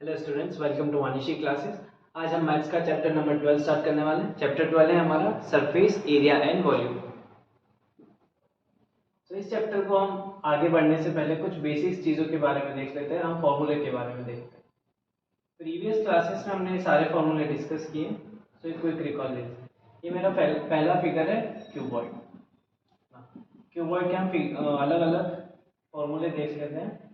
Hello students, welcome to Vanishi classes. आज हम maths का चैप्टर नंबर 12 स्टार्ट करने वाले हैं। चैप्टर 12 है हमारा सरफेस एरिया एंड वॉल्यूम। तो इस चैप्टर को हम आगे बढ़ने से पहले कुछ बेसिक्स चीज़ों के बारे में देख लेते हैं। हम फॉर्मूले के बारे में देखते हैं। प्रीवियस क्लासेस में हमने सारे फॉर्मूले डिस्कस किए, सो एक क्विक रिकॉल लेते हैं। ये मेरा पहला फिगर है क्यूबॉइड। क्यूबॉइड के हम अलग अलग फॉर्मूले देख लेते हैं।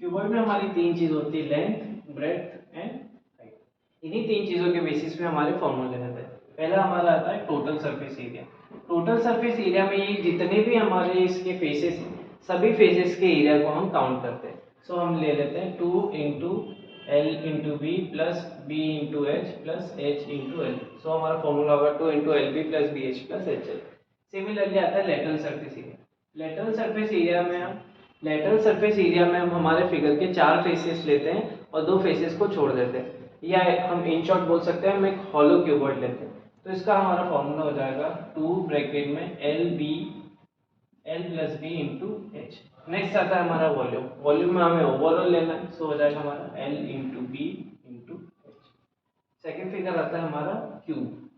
क्यूबॉइड में हमारी तीन चीज होती है, लेंथ, ब्रेड्थ एंड हाइट। इन्हीं तीन चीजों के बेसिस पे हमारे फॉर्मूले रहते हैं। पहला हमारा आता है total surface area. Total surface area में ये जितने भी हमारे इसके फेसेस हैं, सभी फेसेस के एरिया को हम काउंट करते हैं। सो हम ले लेते हैं 2 into l into b plus B into h plus h into l. So हमारा फॉर्मूला होगा 2 into l b plus b h plus h l. Similarly आता है lateral surface area. Lateral surface area में हम हमारे फिगर के चार faces लेते हैं और दो फेसेस को छोड़ देते हैं, या हम इन शॉर्ट बोल सकते हैं हम एक हॉलो क्यूबॉइड लेते हैं। तो इसका हमारा फॉर्मूला हो जाएगा 2 ब्रैकेट में L plus B into H. Next आता है हमारा वॉल्यूम। वॉल्यूम में हमें ओवरऑल लेना है, सो हो जाएगा हमारा L into B into H. Second figure आता है हमारा क्यूब।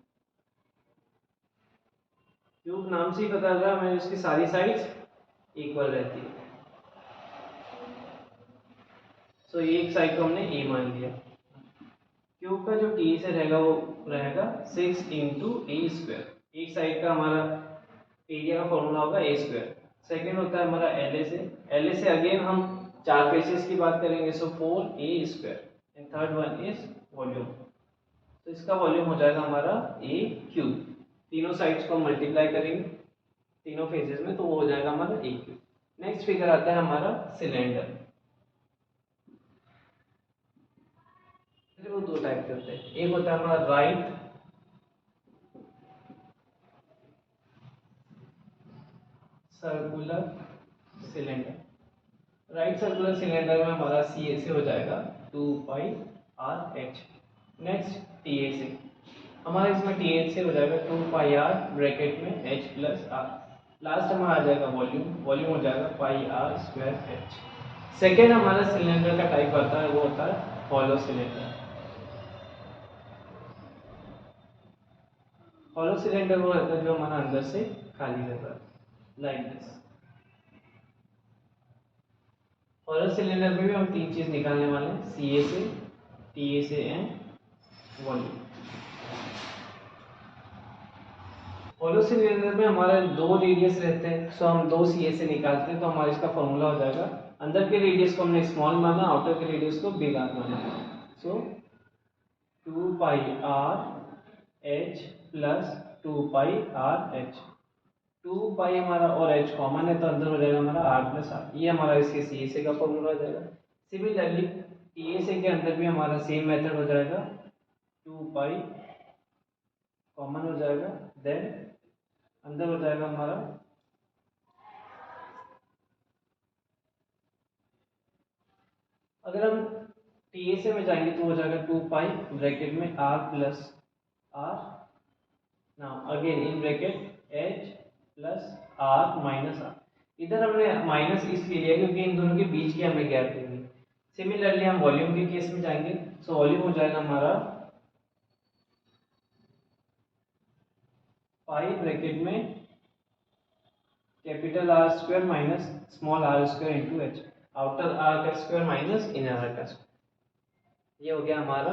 क्यूब नाम से ही पता लग रहा है हमें इसकी सारी साइड्स इक्वल रहती है। सो एक साइड को हमने ए मान लिया। क्यूब का जो टी से रहेगा वो रहेगा 6 इंटू ए स्क्वायर। एक साइड का हमारा एरिया का फॉर्मूला होगा ए स्क्वायर। सेकेंड होता है हमारा एल ए से अगेन हम चार फेसेस की बात करेंगे, so 4 a square. And third one is volume. तो इसका वॉल्यूम हो जाएगा हमारा ए क्यूब। तीनों साइड्स को मल्टीप्लाई करेंगे तीनों फेसेस में, तो वो हो जाएगा हमारा ए क्यूब। नेक्स्ट फिगर आता है हमारा सिलेंडर। वो दो टाइप के होते हैं, एक होता है हमारा right circular cylinder. Right circular cylinder में हमारा सी ए से हो जाएगा 2 pi r h. Next TSA हमारा इसमें टी एच से हो जाएगा 2 पाई आर ब्रैकेट में एच प्लस आर। लास्ट हमारा आ जाएगा वॉल्यूम हो जाएगा pi are square h. Second हमारा सिलेंडर का टाइप आता है वो होता है हॉलो सिलेंडर। हॉलो सिलेंडर वो रहता है जो हमारा अंदर से खाली रहता है, लाइक दिस। हॉलो सिलेंडर में भी हम तीन चीज निकालने वाले हैं, सी ए से, टी ए से एंड वॉल्यूम। हॉलो सिलेंडर में हमारे दो रेडियस रहते हैं, सो हम दो सी ए से निकालते हैं, तो हमारा इसका फॉर्मूला हो जाएगा, अंदर के रेडियस को हमने स्मॉल माना, आउटर के रेडियस को बिग आर माना। सो 2 pi r h plus 2 pi r H. 2 पाई हमारा और एच कॉमन है, तो अंदर हो जाएगा हमारा आर प्लस आर। ये हमारा इसके सी ए से का फॉर्मूला हो जाएगा। सिमिलरली टी ए से के अंदर भी हमारा सेम मेथड हो जाएगा, 2 पाई कॉमन हो जाएगा, देन अंदर हो जाएगा हमारा अगर हम टी ए से में जाएंगे तो हो जाएगा 2 पाई ब्रैकेट में R plus R, now again in bracket H plus R minus R. इधर हमने माइनस इसलिए लिया क्योंकि इन दोनों के बीच की हमें गैप लेंगे। सिमिलरली हम वॉल्यूम के केस में जाएंगे, सो वॉल्यूम हो जाएगा हमारा पाई ब्रैकेट में capital R square minus small R square into H, outer R का स्क्वायर माइनस इनर आर का स्क्वायर। ये हो गया हमारा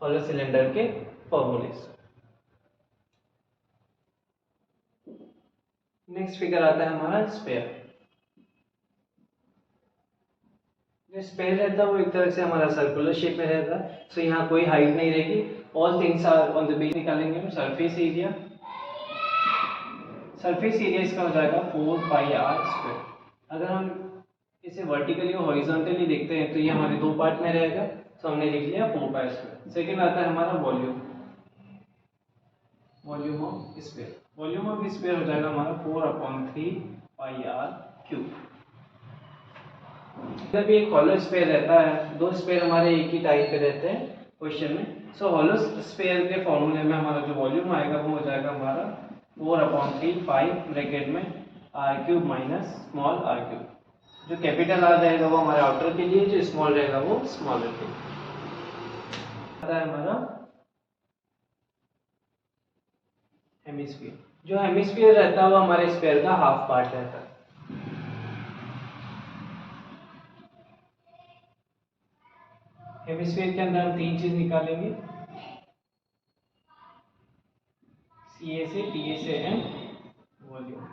हॉलो सिलेंडर के फॉर्मूलेस। नेक्स्ट फिगर आता है हमारा स्फीयर। जो स्फीयर रहता है वो एक तरह से हमारा सर्कुलर शेप में रहता है, सो यहाँ कोई हाइट नहीं रहेगी, all things are on the base. निकालेंगे हम सरफेस एरिया। सरफेस एरिया इसका हो जाएगा 4 पाई आर स्क्वायर। अगर हम इसे वर्टिकली और हॉरिजॉन्टली देखते हैं तो ये हमारे दो पार्ट में रहेगा, तो हमने लिख लिया 4 पाई स्क्वायर। सेकेंड आता है हमारा volume of sphere. Volume of sphere हो जाएगा हमारा 4/3 पाई आर क्यूब। जब भी एक हॉलो स्फीयर रहता है, दो स्फीयर हमारे एक ही टाइप के रहते हैं क्वेश्चन में, सो हॉलो स्फीयर के फॉर्मूले में हमारा जो वॉल्यूम आएगा वो हो जाएगा हमारा 4/3 पाई ब्रैकेट में R cube minus small R cube. जो कैपिटल आर रहेगा वो हमारे आउटर के लिए, जो स्मॉल रहेगा वो स्मॉलर के लिए। आता है हमारा हेमिस्फीयर। जो हेमिस्फीयर रहता है वो हमारे स्फीयर का हाफ पार्ट रहता है। हेमिस्फीयर के अंदर हम तीन चीज निकालेंगे, CSA, TSA एंड वॉल्यूम।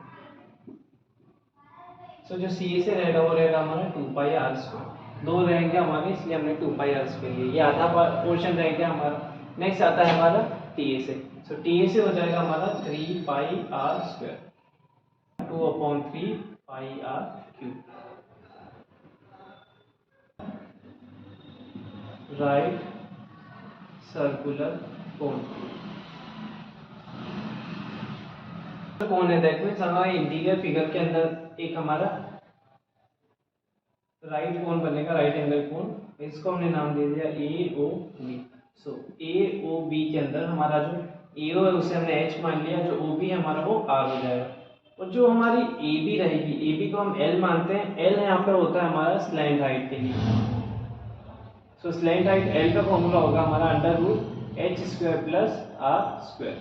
सो जो CSA रहेगा वो रहेगा हमारा 2πr²। दो रहेंगे हमारे, इसलिए हमने 2πr² लिए, ये आधा पोर्शन रहेगा हमारा। नेक्स्ट आता है हमारा TSA। सो TSA हो जाएगा हमारा 3πr², 2/3πr³। Right circular cone. कौन है, दैट मीन्स हमारे इंटीरियर फिगर के अंदर एक हमारा राइट कोन बनेगा, राइट एंगल कोन। इसको हमने नाम दे दिया AOB। सो AOB के अंदर हमारा जो AO है उसे हमने H मान लिया, जो OB है हमारा वो R हो जाएगा। और जो हमारी AB रहेगी, AB को हम L मानते हैं। L यहाँ पर होता है हमारा स्लैंट हाइट के लिए। सो स्लैंट हाइट L का फॉर्मूला होगा हमारा √h² + r²।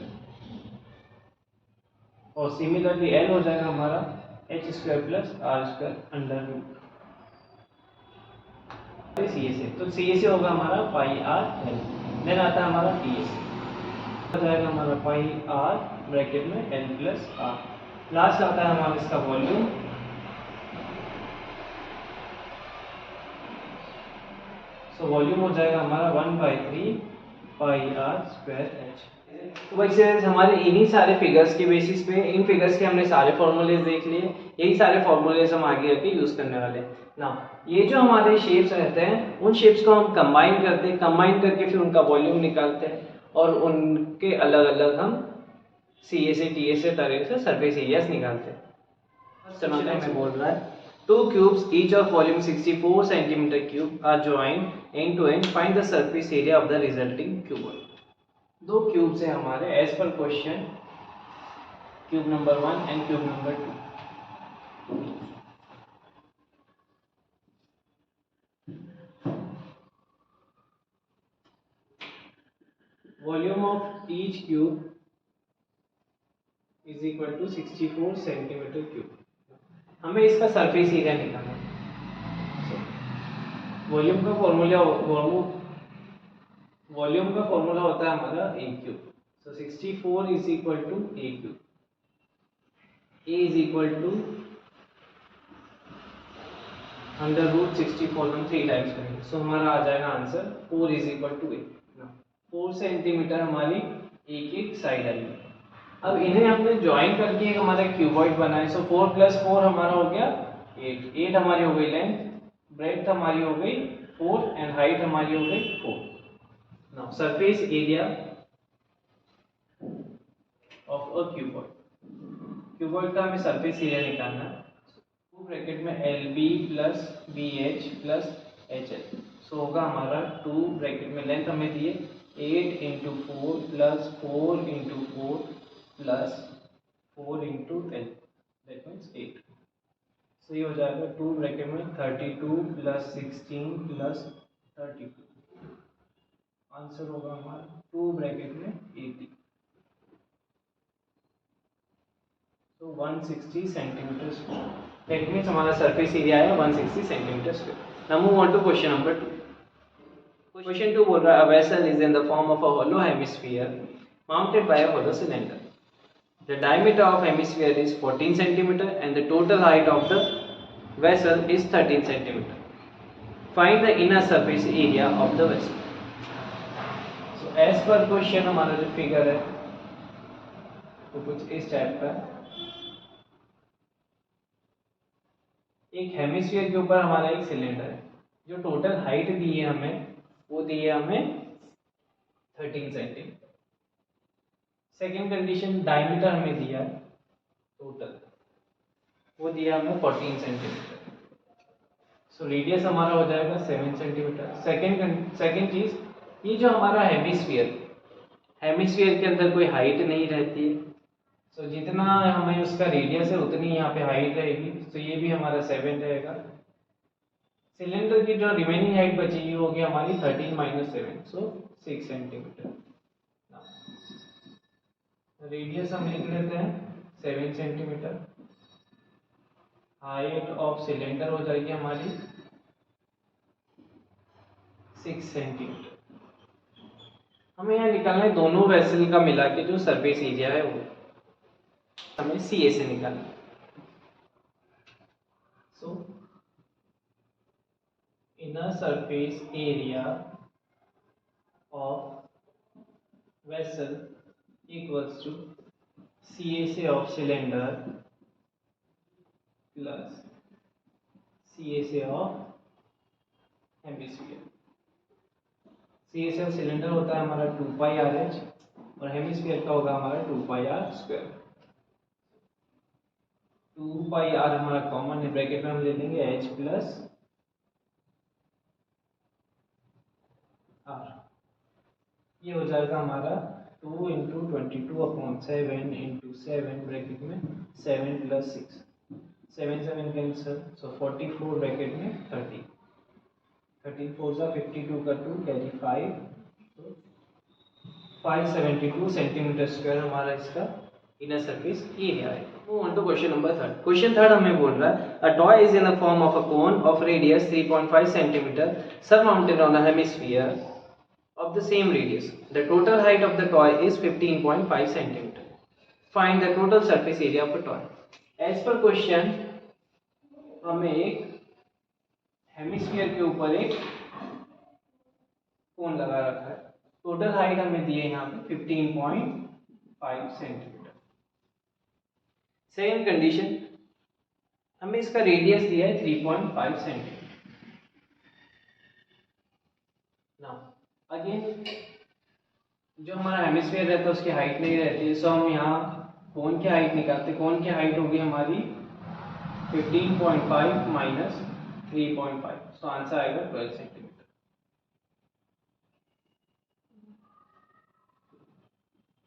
और सिमिलरली L हो जाएगा हमारा h² + r²। CSA, तो CSA होगा हमारा πr/L। देन आता है हमारा TSA, हो जाएगा हमारा πr ब्रैकेट में L + r। लास्ट आता है हमारा इसका वॉल्यूम। सो वॉल्यूम हो जाएगा हमारा 1/3πr²h। तो वैसे हमारे इन्हीं सारे फिगर्स के बेसिस पे, इन फिगर्स के हमने सारे फॉर्मूलेज देख लिए। यही सारे फॉर्मूलेज हम आगे आके यूज करने वाले हैं ना। ये जो हमारे शेप्स रहते हैं, उन शेप्स को हम कंबाइन करते हैं, कंबाइन करके फिर उनका वॉल्यूम निकालते हैं, और उनके अलग अलग हम CSA, TSA तरह से सरफेस एरियाज निकालते हैं। में बोल रहा है, two cubes each of volume 64 cm³ are joined end to end, find the surface area of the resulting cuboid। दो क्यूब्स है हमारे as per question, cube number 1 and cube number 2। Volume of each cube is equal to 64 cm³। हमें इसका surface area निकालना है। Volume का formula होता है हमारा a cube. So 64 is equal to a cube. a is equal to √64 हम 3 times करेंगे। सो हमारा आ जाएगा answer 4 is equal to 8। 4 centimetre हमारी एक एक साइड आई। अब इन्हें हमने ज्वाइन करके एक हमारा क्यूबॉइड बनाए। सो 4 + 4 हमारा हो गया 8। 8 हमारी हो गई लेंथ, ब्रेड्थ हमारी हो गई 4 एंड हाइट हमारी हो गई 4। Now surface area of a cuboid. Cuboid का हमें सरफेस एरिया निकालना है। ब्रैकेट में LB + BH + HL। सो होगा हमारा 2 ब्रैकेट में लेंथ हमें दिए 8 × 4 + 4 × 4 + 4 × L, दैट मीन्स 8। सही हो जाएगा 2 ब्रैकेट में 32 + 16 + 32। आंसर होगा हमारा 2 ब्रैकेट में 80। तो 160 cm²। दैट मीन्स हमारा सरफेस एरिया है 160 cm²। Now move on to question number 2। Question 2 बोल रहा है, a vessel is in the form of a hollow hemisphere mounted by a hollow cylinder. The diameter of hemisphere is 14 cm and the total height of the vessel is 13 cm. Find the inner surface area of the vessel. So as per question हमारा जो figure है तो कुछ इस type का। एक hemisphere के ऊपर हमारा एक सिलेंडर है। जो टोटल हाइट दी है हमें, वो दी है हमें 13 सेंटीमीटर। सेकेंड कंडीशन, डायमीटर हमें दिया है टोटल, वो दिया हमें 14 सेंटीमीटर। सो रेडियस हमारा हो जाएगा 7 सेंटीमीटर। सेकेंड चीज, ये जो हमारा हेमिस्फीयर के अंदर कोई हाइट नहीं रहती है। सो जितना हमें उसका रेडियस है उतनी यहाँ पे हाइट रहेगी। तो ये भी हमारा 7 रहेगा, सिलेंडर की जो रिमेनिंग हाइट बची वो होगी हमारी 13 माइनस 7, सो 6 सेंटीमीटर। रेडियस हम लिख लेते हैं 7 सेंटीमीटर। हाइट ऑफ सिलेंडर हो जाएगी हमारी 6 सेंटीमीटर। हमें यहाँ निकालना है दोनों वेसल का मिला के जो सरफेस एरिया है वो हमें सी ए से निकालना है। So inner surface area of vessel equals to CSA of cylinder plus CSA of hemisphere. सी ए से ऑफ सिलेंडर होता है हमारा 2 पाई आर एच और हेमिस्फीयर का होगा हमारा 2 pi are square. 2 pi r हमारा कॉमन है, ब्रैकेट में हम ले लेंगे एच प्लस आर। ये हो जाएगा हमारा 2 इंटू 22/7 इंटू 7 ब्रैकेट में 7 प्लस 6, 7 7 कैंसिल, सो 44 ब्रैकेट में 30, 30 4 सा 52 का 2 कैरी 5, तो 572 सेंटीमीटर स्क्वायर हमारा इसका इनर सरफेस एरिया है। Move on to question number third. Question third हमें बोल रहा है a toy is in the form of a cone of radius 3.5 centimetre surmounted on a hemisphere of the same radius. The total height of the toy is 15.5 centimeter. Find the total surface area of a toy. As per question, हमें एक hemisphere के ऊपर एक कोन लगा रखा है। Total height हमें दी है यहाँ पे 15.5 सेंटीमीटर। सेकंड कंडीशन, हमें इसका रेडियस दिया है 3.5 सेंटीमीटर। नाउ अगेन जो हमारा हेमिस्फीयर रहता है उसकी हाइट नहीं रहती है, सो हम यहाँ कोन की हाइट निकालते हैं। कोन की हाइट होगी हमारी 15.5 माइनस 3.5, सो आंसर आएगा 12 centimetre.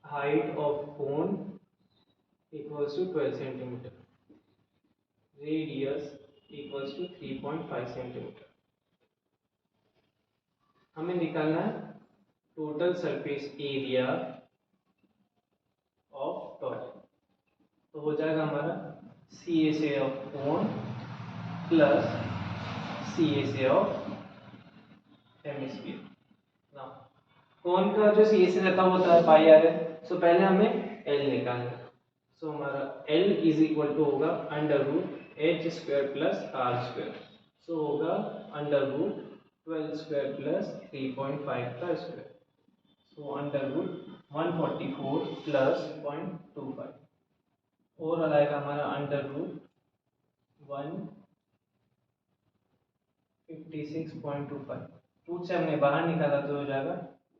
Height of cone equals to 12 centimetre, radius equals to 3.5 centimetre. हमें निकालना है total surface area of toy, तो हो जाएगा हमारा CSA of cone plus CSA of hemisphere. Now कोन का जो सी ए से रहता होता है पाई आर है, सो पहले हमें एल निकालना है। सो हमारा एल इज इक्वल टू होगा under root h square plus r square, so होगा अंडर रूट 12 स्क्वायर प्लस 3.5 का square, so under root 144 plus 0.25 और आएगा हमारा अंडर रूट 156.25। रूट से हमने बाहर निकाला तो हो जाएगा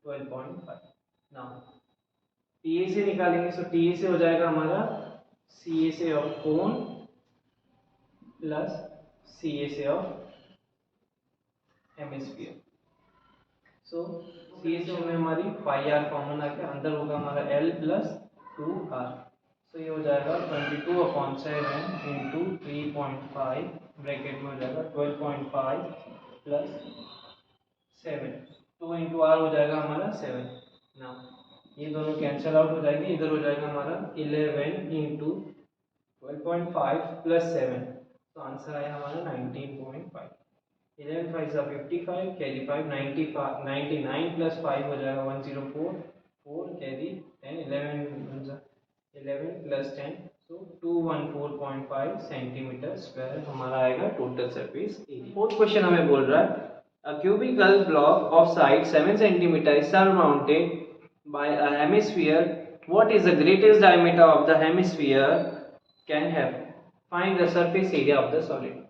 12.5। नाउ टी ए से निकालेंगे, सो टी ए से हो जाएगा हमारा CSA of cone plus CSA of hemisphere. सो सी ए से हमें हमारी पाई आर कॉमन आके अंदर होगा हमारा एल प्लस 2 आर, सो ये हो जाएगा 22/7 इंटू 3.5 ब्रैकेट में हो जाएगा 12.5 प्लस 7, 2 इंटू आर हो जाएगा हमारा 7। ना ये दोनों कैंसिल आउट हो जाएंगे, इधर हो जाएगा हमारा 11 इंटू 12.5 प्लस 7, तो आंसर आया हमारा 19.5। 11 5 सा 55 कैरी 5 95, 99 प्लस 5 हो जाएगा 104, 4 कैरी 10, 11 प्लस 10, सो 214.5 सेंटीमीटर स्क्वायर हमारा आएगा total surface area. Fourth question हमें बोल रहा है a cubical block of side 7 centimeter is surmounted by a hemisphere. What is the greatest diameter of the hemisphere can have? Find the surface area of the solid.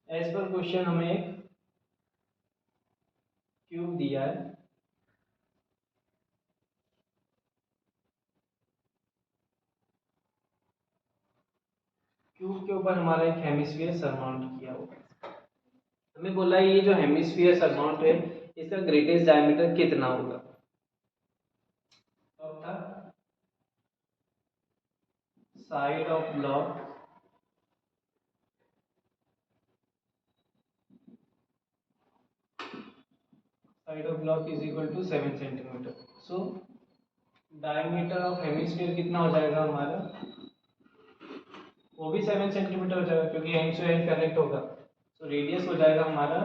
As per question हमें एक cube दिया है, cube के ऊपर हमारा एक hemisphere surmount किया हुआ है। हमें बोला ये जो हेमिस्फीयर सरमाउंट है इसका ग्रेटेस्ट डायमीटर कितना होगा। अब था side of block side of block is equal to 7 centimetre. So diameter of hemisphere कितना हो जाएगा हमारा, वो भी 7 सेंटीमीटर हो जाएगा क्योंकि एंड टू एंड कनेक्ट होगा। सो रेडियस हो जाएगा हमारा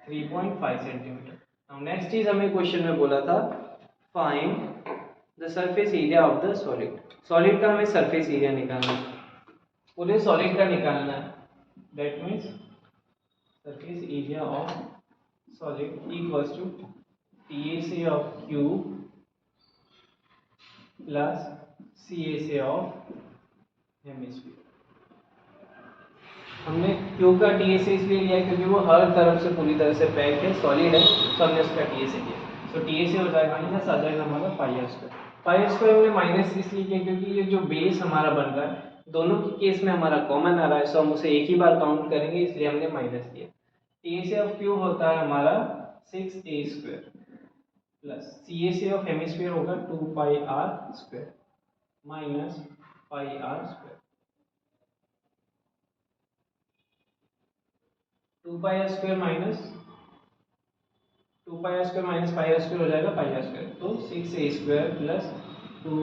3.5 सेंटीमीटर। अब नेक्स्ट चीज हमें क्वेश्चन में बोला था find the surface area of the solid. Solid का हमें सरफेस एरिया निकालना है, पूरे सॉलिड का निकालना है। That means surface area of solid equals to TSA of cube plus CSA of hemisphere. हमने क्यूब का TSA इसलिए लिया क्योंकि वो हर तरफ से पूरी तरह से पैक है, सॉलिड है, तो हमने उसका TSA लिया। तो TSA हो जाएगा माइनस आ जाएगा हमारा पाई स्क्वायर। पाई स्क्वायर हमने माइनस इसलिए किया क्योंकि ये जो बेस हमारा बन रहा है दोनों के केस में हमारा कॉमन आ रहा है, सो हम उसे एक ही बार काउंट करेंगे, इसलिए हमने माइनस लिया। TSA ऑफ क्यूब होता है हमारा 6a square plus CSA of hemisphere होगा 2 pi r square minus pi r square. 2 pi square minus 2 pi square minus pi square हो जाएगा पाई स्क्वायर, तो 6a square plus 2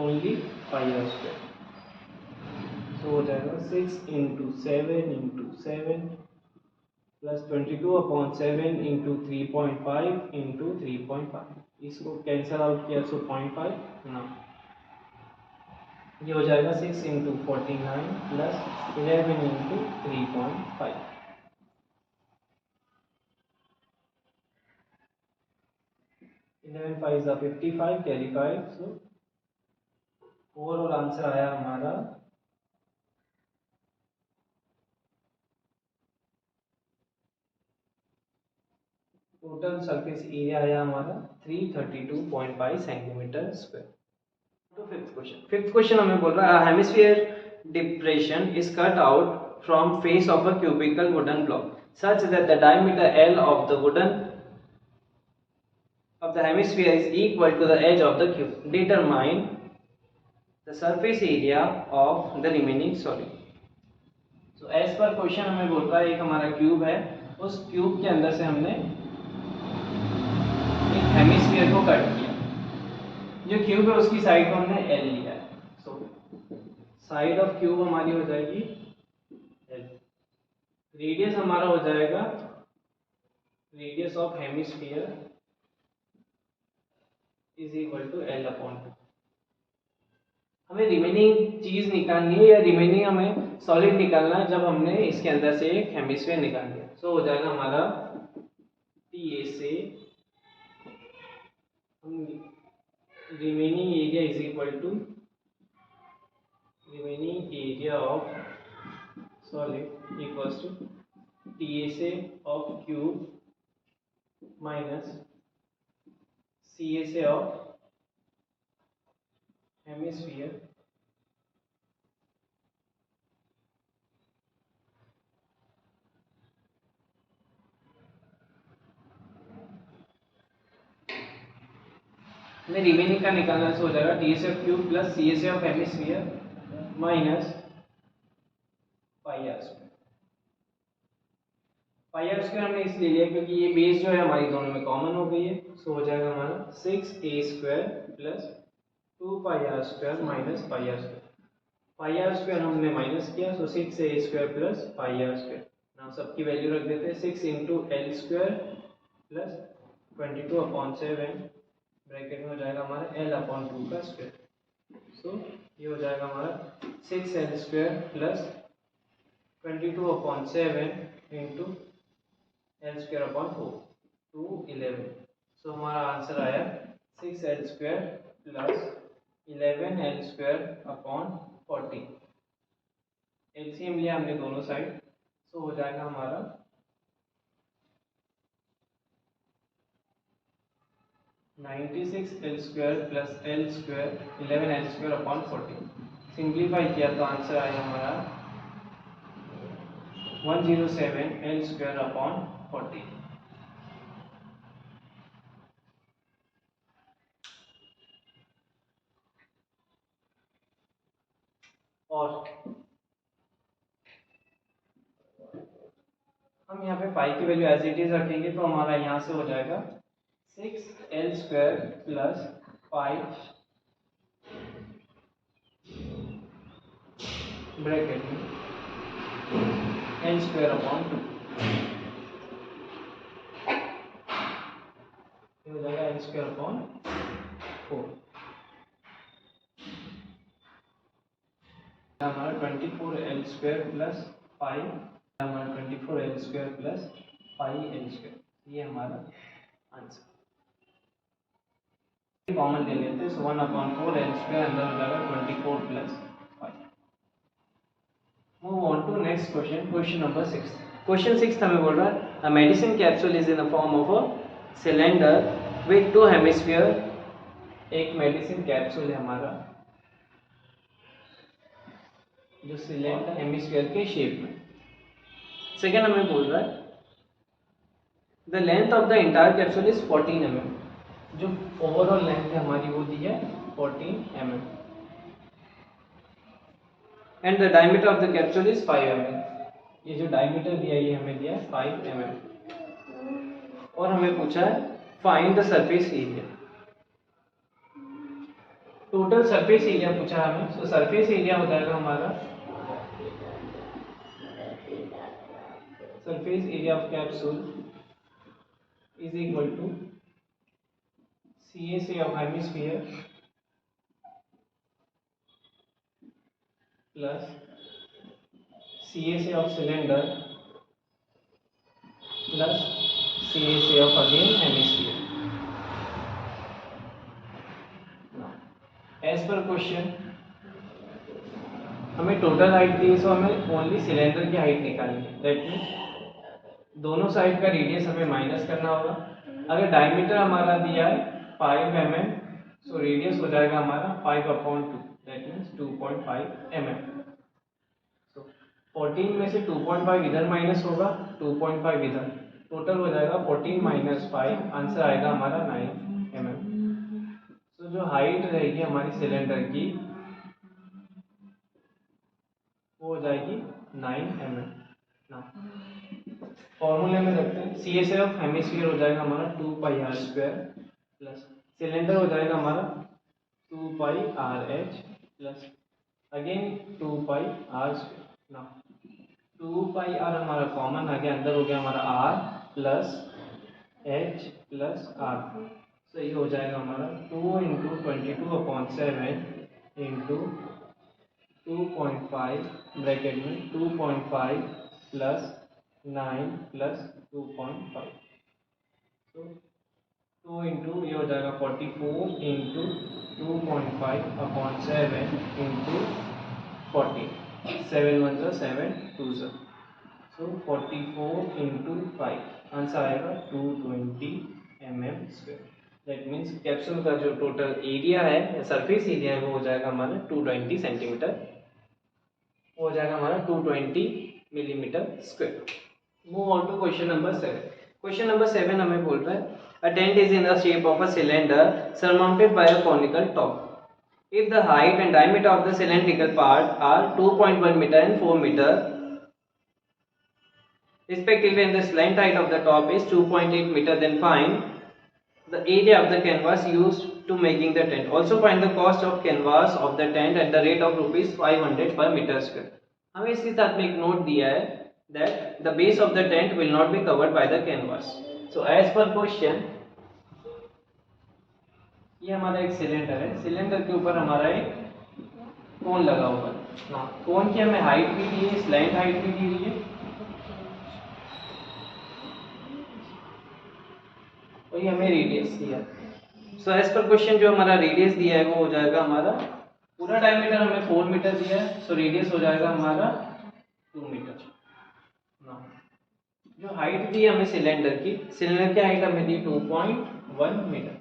only pi square. So हो जाएगा 6 into 7 plus 22/7 into 3.5 into 3.5। इसको cancel out किया सो 0.5 ना, ये हो जाएगा 6 into 49 plus 11 into 3.5। 11 5 55 carry 5, so overall answer आया हमारा टोटल सरफेस एरिया आया हमारा 332.5 सेंटीमीटर स्क्वायर। तो फिफ्थ क्वेश्चन हमें बोल रहा है hemisphere depression is cut out from face of a cubical wooden block such that the diameter L of the wooden of the hemisphere is equal to the edge of the cube. Determine the surface area of the remaining solid. So as per question हमें बोल रहा है एक हमारा cube है, उस cube के अंदर से हमने एक हेमिस्फीयर को कट किया। जो क्यूब है उसकी साइड को हमने L लिया है। सो साइड ऑफ क्यूब हमारी हो जाएगी L। रेडियस हमारा हो जाएगा radius of hemisphere is equal to L/2। हमें रिमेनिंग चीज निकालनी है या रिमेनिंग हमें सॉलिड निकालना है जब हमने इसके अंदर से एक हेमिस्फीयर निकाल दिया। सो हो जाएगा हमारा TSA remaining area is equal to remaining area of solid equals to TSA of cube minus CSA of hemisphere हमें रिमेनिंग का निकालना से हो जाएगा TSA of cube plus CSA of hemisphere minus pi are square. Pi are square हमने इसलिए लिया क्योंकि ये बेस जो है हमारी दोनों में कॉमन हो गई है। सो हो जाएगा हमारा 6a square plus 2 pi are square minus pi are square. Pi are square हमने माइनस किया, so 6a square plus pi are square. Now सबकी वैल्यू रख देते हैं 6 into L square plus 22/7 bracket में हो जाएगा हमारा L/2 का स्क्वायर। सो ये हो जाएगा हमारा 6L square plus 22/7 into L square upon 4 211। सो हमारा आंसर आया 6L square plus 11L square upon 40। LCM लिया हमने दोनों साइड, सो हो जाएगा हमारा 96L square plus L square 11L square upon 40। Simplify किया तो आंसर आया हमारा 107L स्क्वायर अपॉन 40। और हम यहाँ पे पाई की वैल्यू एज इट इज रखेंगे तो हमारा यहाँ से हो जाएगा 6l² प्लस पाई ब्रैकेट में l²/2 ये हो जाएगा l²/4 हमारा 24l² प्लस पाई हमारा 24l² प्लस पाई l², ये हमारा आंसर कॉमन ले लेते हैं। सो 1/4l² अंदर हो जाएगा 24 plus pi. Move on to next question, question number 6। Question 6 हमें बोल रहा है a medicine capsule is in the form of a cylinder with 2 hemisphere. एक मेडिसिन कैप्सूल है हमारा जो सिलेंडर हेमिस्फीयर के शेप में। सेकेंड हमें बोल रहा है the length of the entire capsule is 14 mm। जो ओवरऑल लेंथ है हमारी वो दी है 14 mm and the diameter of the capsule is 5 mm। ये जो डायमीटर दिया है ये हमें दिया है 5 mm और हमें पूछा है find the surface area. Total surface area पूछा है हमें। तो सरफेस एरिया हो जाएगा हमारा surface area of capsule is equal to CSA of hemisphere plus CSA of cylinder plus CSA of again hemisphere. Now, as per question हमें total height दी है, सो हमें ओनली सिलेंडर की हाइट निकालनी है। दैट मीन्स दोनों साइड का radius हमें minus करना होगा। अगर डायमीटर हमारा दिया है 5 mm, सो रेडियस हो जाएगा हमारा 5/2, दैट मीन्स 2.5 mm। सो 14 में से 2.5 इधर माइनस होगा, 2.5 इधर, टोटल हो जाएगा 14 - 5, आंसर आएगा हमारा 9 mm। सो जो हाइट रहेगी हमारी सिलेंडर की वो हो जाएगी 9 mm। ना फॉर्मूले में रखते हैं CSA ऑफ हेमिस्फीयर हो जाएगा हमारा 2πr² प्लस सिलेंडर हो जाएगा हमारा 2πrh प्लस अगेन 2πr²। ना 2πr हमारा कॉमन आ गया, अंदर हो गया हमारा r plus h plus r। तो ये हो जाएगा हमारा 2 × 22/7 इंटू 2.5 ब्रैकेट में 2.5 प्लस 9 प्लस 2.5। तो 2 इंटू ये हो जाएगा 44 इंटू 2.5/7 इंटू 40, 7 1 7 2 सो 44 इंटू 5, आंसर आएगा 220 mm²। दैट मीन्स कैप्सूल का जो टोटल एरिया है सरफेस एरिया है वो हो जाएगा हमारा 220 सेंटीमीटर, वो हो जाएगा हमारा 220 mm²। Move on to question number 7। Question number 7 हमें बोल रहा है a tent is in the shape of a cylinder surmounted by a conical top. If the height and diameter of the cylindrical part are 2.1 meter and 4 meter respectively and the slant height of the top is 2.8 meter, then find the area of the canvas used to making the tent. Also find the cost of canvas of the tent at the rate of ₹500 per meter square. हमें इसके साथ में एक note दिया है that the base of the tent will not be covered by the canvas. So as per question ये हमारा एक सिलेंडर है, सिलेंडर के ऊपर हमारा एक कोन लगा हुआ है ना। कोन की हमें हाइट भी दी है, स्लैंट हाइट भी दी हुई है और ये हमें रेडियस दिया है। सो एज पर क्वेश्चन जो हमारा रेडियस दिया है वो हो जाएगा हमारा पूरा डायमीटर हमें 4 मीटर दिया है, सो रेडियस हो जाएगा हमारा 2 मीटर ना। जो हाइट दी है हमें सिलेंडर की हाइट हमें दी 2.1 मीटर।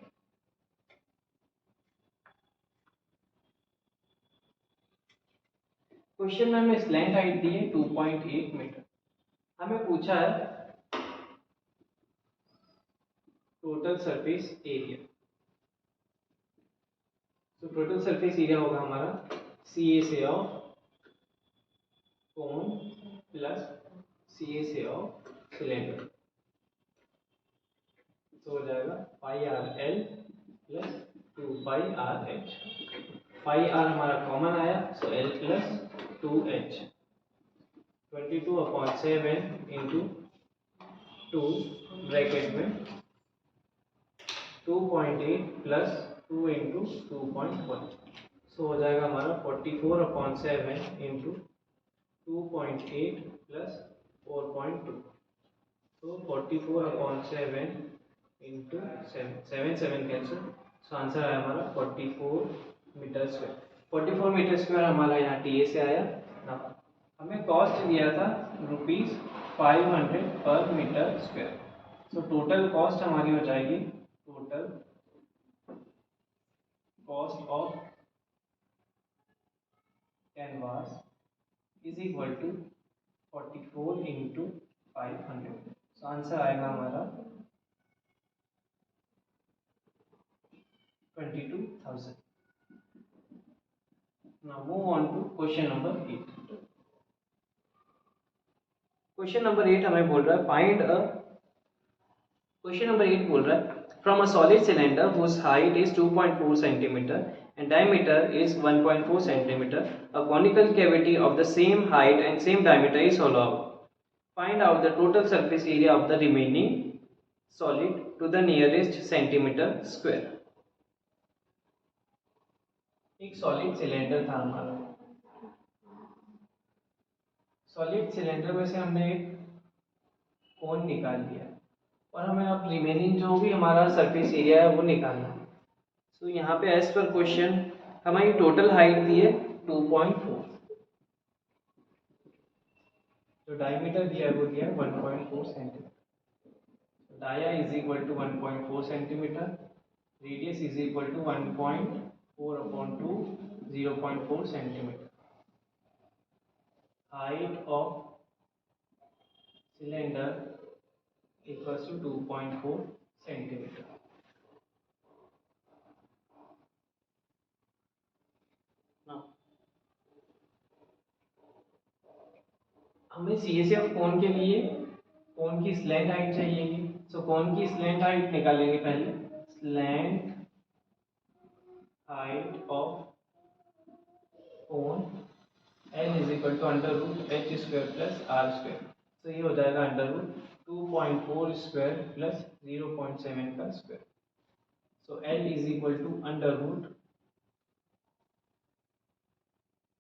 क्वेश्चन में हमें स्लैंट हाइट दी है 2.8 मीटर। हमें पूछा है टोटल सरफेस एरिया। तो टोटल सरफेस एरिया होगा हमारा CSA of cone plus CSA of cylinder. तो हो जाएगा pi r l plus 2 pi r h. Pi r हमारा कॉमन आया, so l plus 2h। 22/7 into 2 bracket में 2.8 प्लस 2 इंटू 2.1। सो हो जाएगा हमारा 44/7 इंटू 2.8 प्लस 4.2। तो 44/7 इंटू 7 कैंसिल। सो आंसर आया हमारा 44 मीटर स्क्वायर। 44 मीटर स्क्वायर हमारा यहाँ टीए से आया ना। हमें कॉस्ट दिया था ₹500 पर मीटर स्क्वायर। सो टोटल कॉस्ट हमारी हो जाएगी, total cost of canvas is equal to 44 into 500। So answer आएगा हमारा 22,000। Now move on to question number 8. Question number 8 हमें बोल रहा है फाइंड अ क्वेश्चन नंबर 8 बोल रहा है from a solid cylinder whose height is 2.4 centimeter and diameter is 1.4 centimeter, a conical cavity of the same height and same diameter is hollowed. Find out the total surface area of the remaining solid to the nearest centimeter square. एक solid cylinder था हमारा। Solid cylinder में से हमने एक कोन निकाल लिया और हमें अब रिमेनिंग जो भी हमारा सरफेस एरिया है वो निकालना है। सो यहाँ पे एज पर क्वेश्चन हमारी टोटल हाइट दी है 2.4, जो डायमीटर दिया है वो दिया है 1.4 centimetre. Dia is equal to 1.4 centimetre, radius is equal to 1.4/2 0.4 centimetre. Height of cylinder equals to 2.4 centimetre. हमें CSF कोन के लिए कोन की स्लैंट हाइट चाहिएगी। सो कोन की स्लैंट हाइट निकालेंगे पहले। Slant height of cone L is equal to √h square plus r square. तो ये हो जाएगा √2.4 स्क्वायर प्लस 0.7 का square. So L is equal to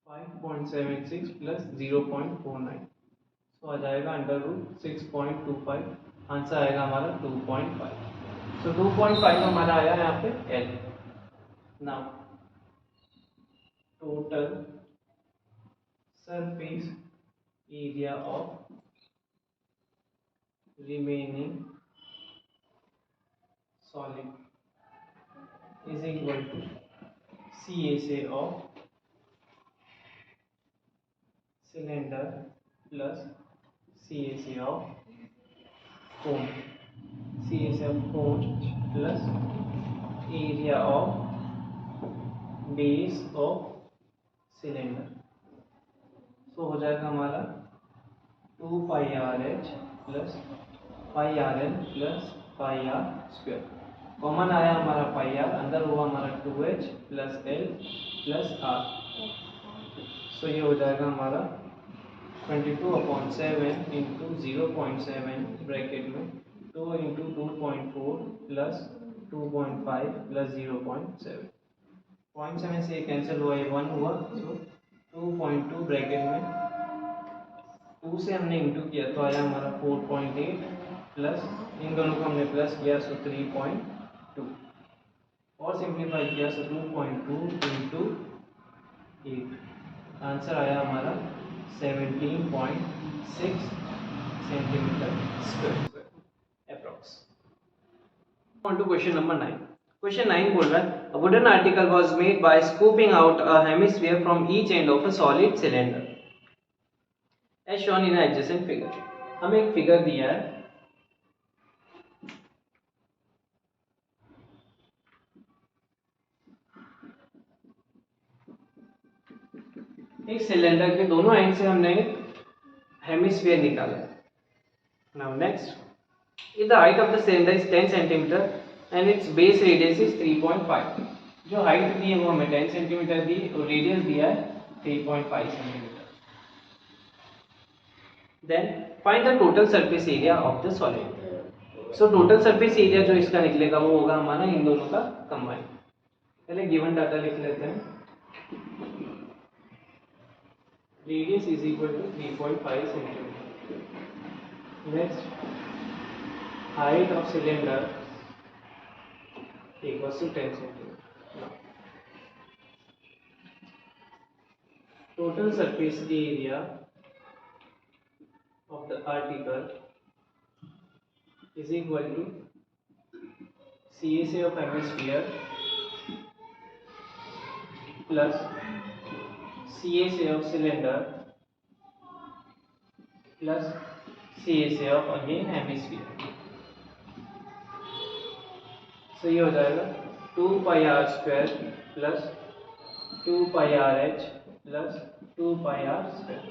√5.76 plus 0.49। तो आ जाएगा √6.25। आंसर आएगा हमारा 2.5। सो 2.5 हमारा आया यहाँ पे L। Now total surface area of remaining solid is equal to CSA of cylinder plus CSA of cone. CSA of cone plus area of base of cylinder. तो हो जाएगा हमारा 2 pi r h plus pi r l plus pi are square. Common आया हमारा pi r, अंदर हुआ हमारा 2h plus l plus r. So ये हो जाएगा हमारा 22/7 इंटू 0.7 ब्रैकेट में 2 इंटू 2.4 प्लस 2.5 प्लस 0.7। 0.7 से कैंसिल हुआ, ये 1 हुआ। सो 2.2 ब्रैकेट में 2 से हमने इंटू किया तो आया हमारा 4.8 प्लस इन दोनों को हमने प्लस किया सो 3.2 और सिंप्लीफाई किया सो 2.2 इंटू 8। आंसर आया हमारा 17.6 centimetre square approx. On to question number 9. Question 9 बोल रहा है a wooden article was made by scooping out a hemisphere from each end of a solid cylinder as shown in an adjacent figure. हमें एक figure दिया है, एक cylinder के दोनों एंड से हमने हेमिस्फीयर निकाला है। Now next, if the height of the cylinder is 10 cm and its base radius is 3.5, जो हाइट दी है वो हमें 10 cm दी और रेडियस दिया है 3.5 cm. Then find the total surface area of the solid. So total surface area जो इसका निकलेगा वो होगा हमारा इन दोनों का कंबाइन. पहले गिवन डाटा लिख लेते हैं. Radius is equal to 3.5 cm. Next, height of cylinder equals to 10 cm. Total surface area of the article is equal to CSA of hemisphere plus CSA of cylinder plus CSA of again hemisphere. So ये हो जाएगा 2 pi r square plus 2 pi r h plus 2 pi r square.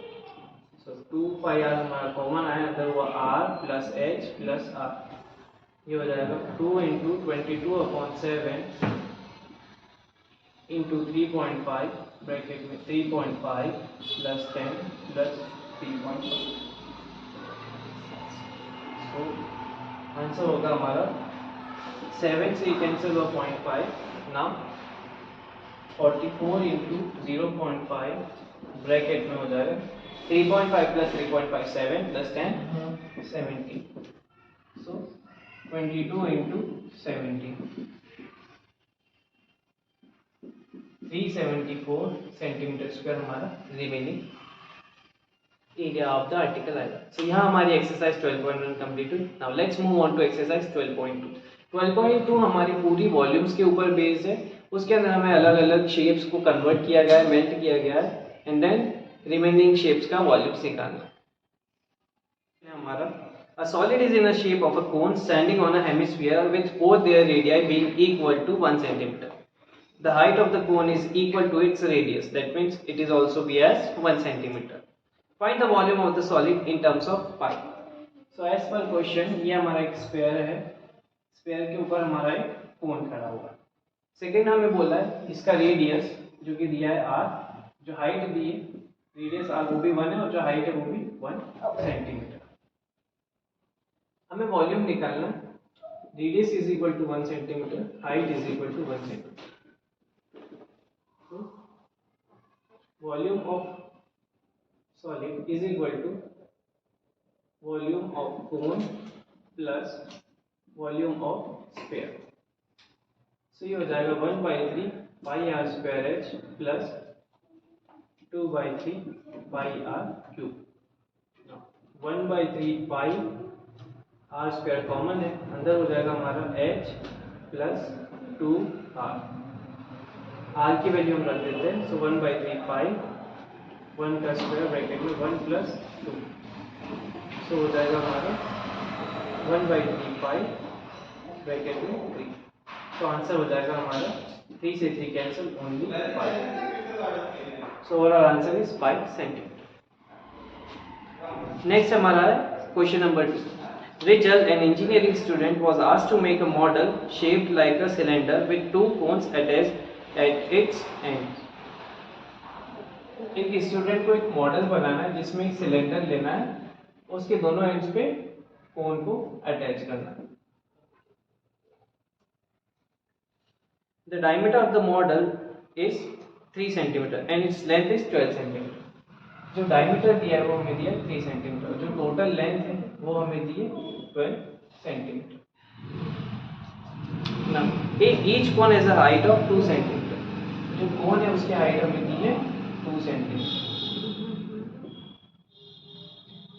So 2 pi r हमारा common आया, अंदर हुआ r plus h plus r. ये हो जाएगा 2 into 22/7 into 3.5 ब्रैकेट में 3.5 plus 10 plus 3.5. So आंसर होगा हमारा 7 से कैंसिल हुआ 0.5. नाउ 44 into 0.5 ब्रैकेट में हो जाएगा 3.5 plus 3.5 7 plus 10 17. So 22 into 17 374 centimetre square हमारा remaining area of the article आएगा. सो यहाँ हमारी एक्सरसाइज 12.1 कंप्लीट हुई. Now let's move on to exercise 12.2. 12.2 हमारी पूरी वॉल्यूम्स के ऊपर बेस्ड है. उसके अंदर हमें अलग अलग शेप्स को कन्वर्ट किया गया है, मेल्ट किया गया है एंड देन रिमेनिंग शेप्स का वॉल्यूम्स निकालना है हमारा. A solid is in the shape of a cone standing on a hemisphere with both their radii being equal to 1 cm. The height of the cone is equal to its radius. That means it is also be as 1 cm. Find the volume of the solid in terms of pi. So as per question, ये हमारा एक sphere है. Sphere के ऊपर हमारा एक कोन खड़ा हुआ है. सेकेंड हमें बोला है इसका रेडियस जो कि दिया है r, जो हाइट दी है रेडियस r वो भी 1 है और जो हाइट है वो भी 1 सेंटीमीटर. हमें वॉल्यूम निकालना. Radius is equal to 1 centimetre, height is equal to 1 centimetre. Volume of solid is equal to volume of cone plus volume of sphere. So ये हो जाएगा 1/3 pi are square H plus 2/3 pi are cube. 1/3 pi are square common है, अंदर हो जाएगा हमारा h plus 2r. r की value हम रख देते हैं. सो 1/3 पाई 1 का स्क्वायर ब्रैकेट में 1 प्लस 2. सो हो जाएगा हमारा 1/3 पाई ब्रैकेट में 3. तो आंसर हो जाएगा हमारा 3 से 3 cancel only 5. So overall answer is 5 centimetre. Next हमारा है question number 2. Rachel, an engineering student, was asked to make a model shaped like a cylinder with 2 cones attached at its ends. एक student को एक model बनाना है जिसमें एक cylinder लेना है, उसके दोनों एंड्स पे कोन को अटैच करना है. The diameter of the model is 3 cm and its length is 12 cm. जो डायमीटर दिया है वो हमें दिया 3 सेंटीमीटर, जो टोटल लेंथ है वो हमें दिए 12 centimetre. Each cone has a height of 2 centimetre. जो कोन है उसकी हाइट हमें दी है 2 सेंटीमीटर.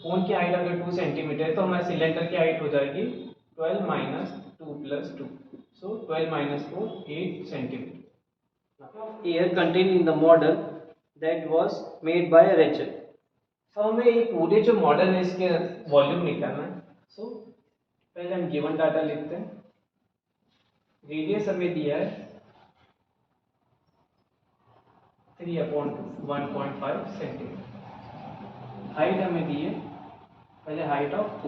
कोन की हाइट अगर 2 सेंटीमीटर है तो हमारे सिलेंडर की हाइट हो जाएगी 12 minus 2 plus 2. So 12 minus 4 8 centimetre. Air contain in the model that was made by Rachel. तो हमें ये पूरे जो मॉडल है इसके वॉल्यूम निकालना है. सो पहले हम गिवन डाटा लिखते हैं. रेडियस हमें दिया है 3/1.5 सेंटीमीटर. हाइट हमें दी है पहले हाइट ऑफ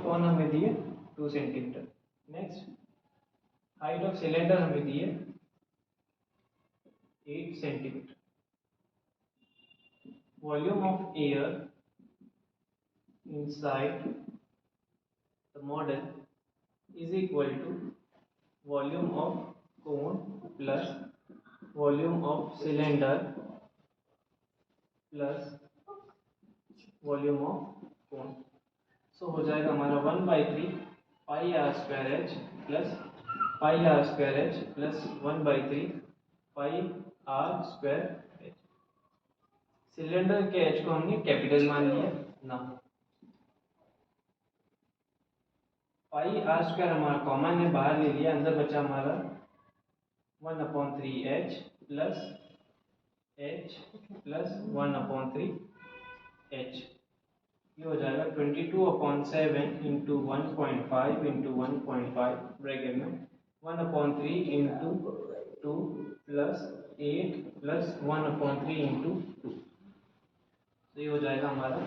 कोन हमें दिए 2 centimetre. Next height of cylinder हमें दिए 8 centimetre. Volume of air inside the model is equal to volume of cone plus volume of cylinder plus volume of cone. So हो जाएगा हमारा 1/3 pi are square H plus pi are square H plus 1/3 pi are square H. Cylinder के H को हमने capital मान लिया ना। Pi are square हमारा कॉमन है, बाहर ले लिया, अंदर बचा हमारा 1/3 एच प्लस 1/3 एच। ये हो जाएगा 22/7 इंटू 1.5 इंटू 1.5 ब्रैकेट में 1/3 इंटू 2 प्लस 8 प्लस 1/3 इंटू 2। तो ये हो जाएगा हमारा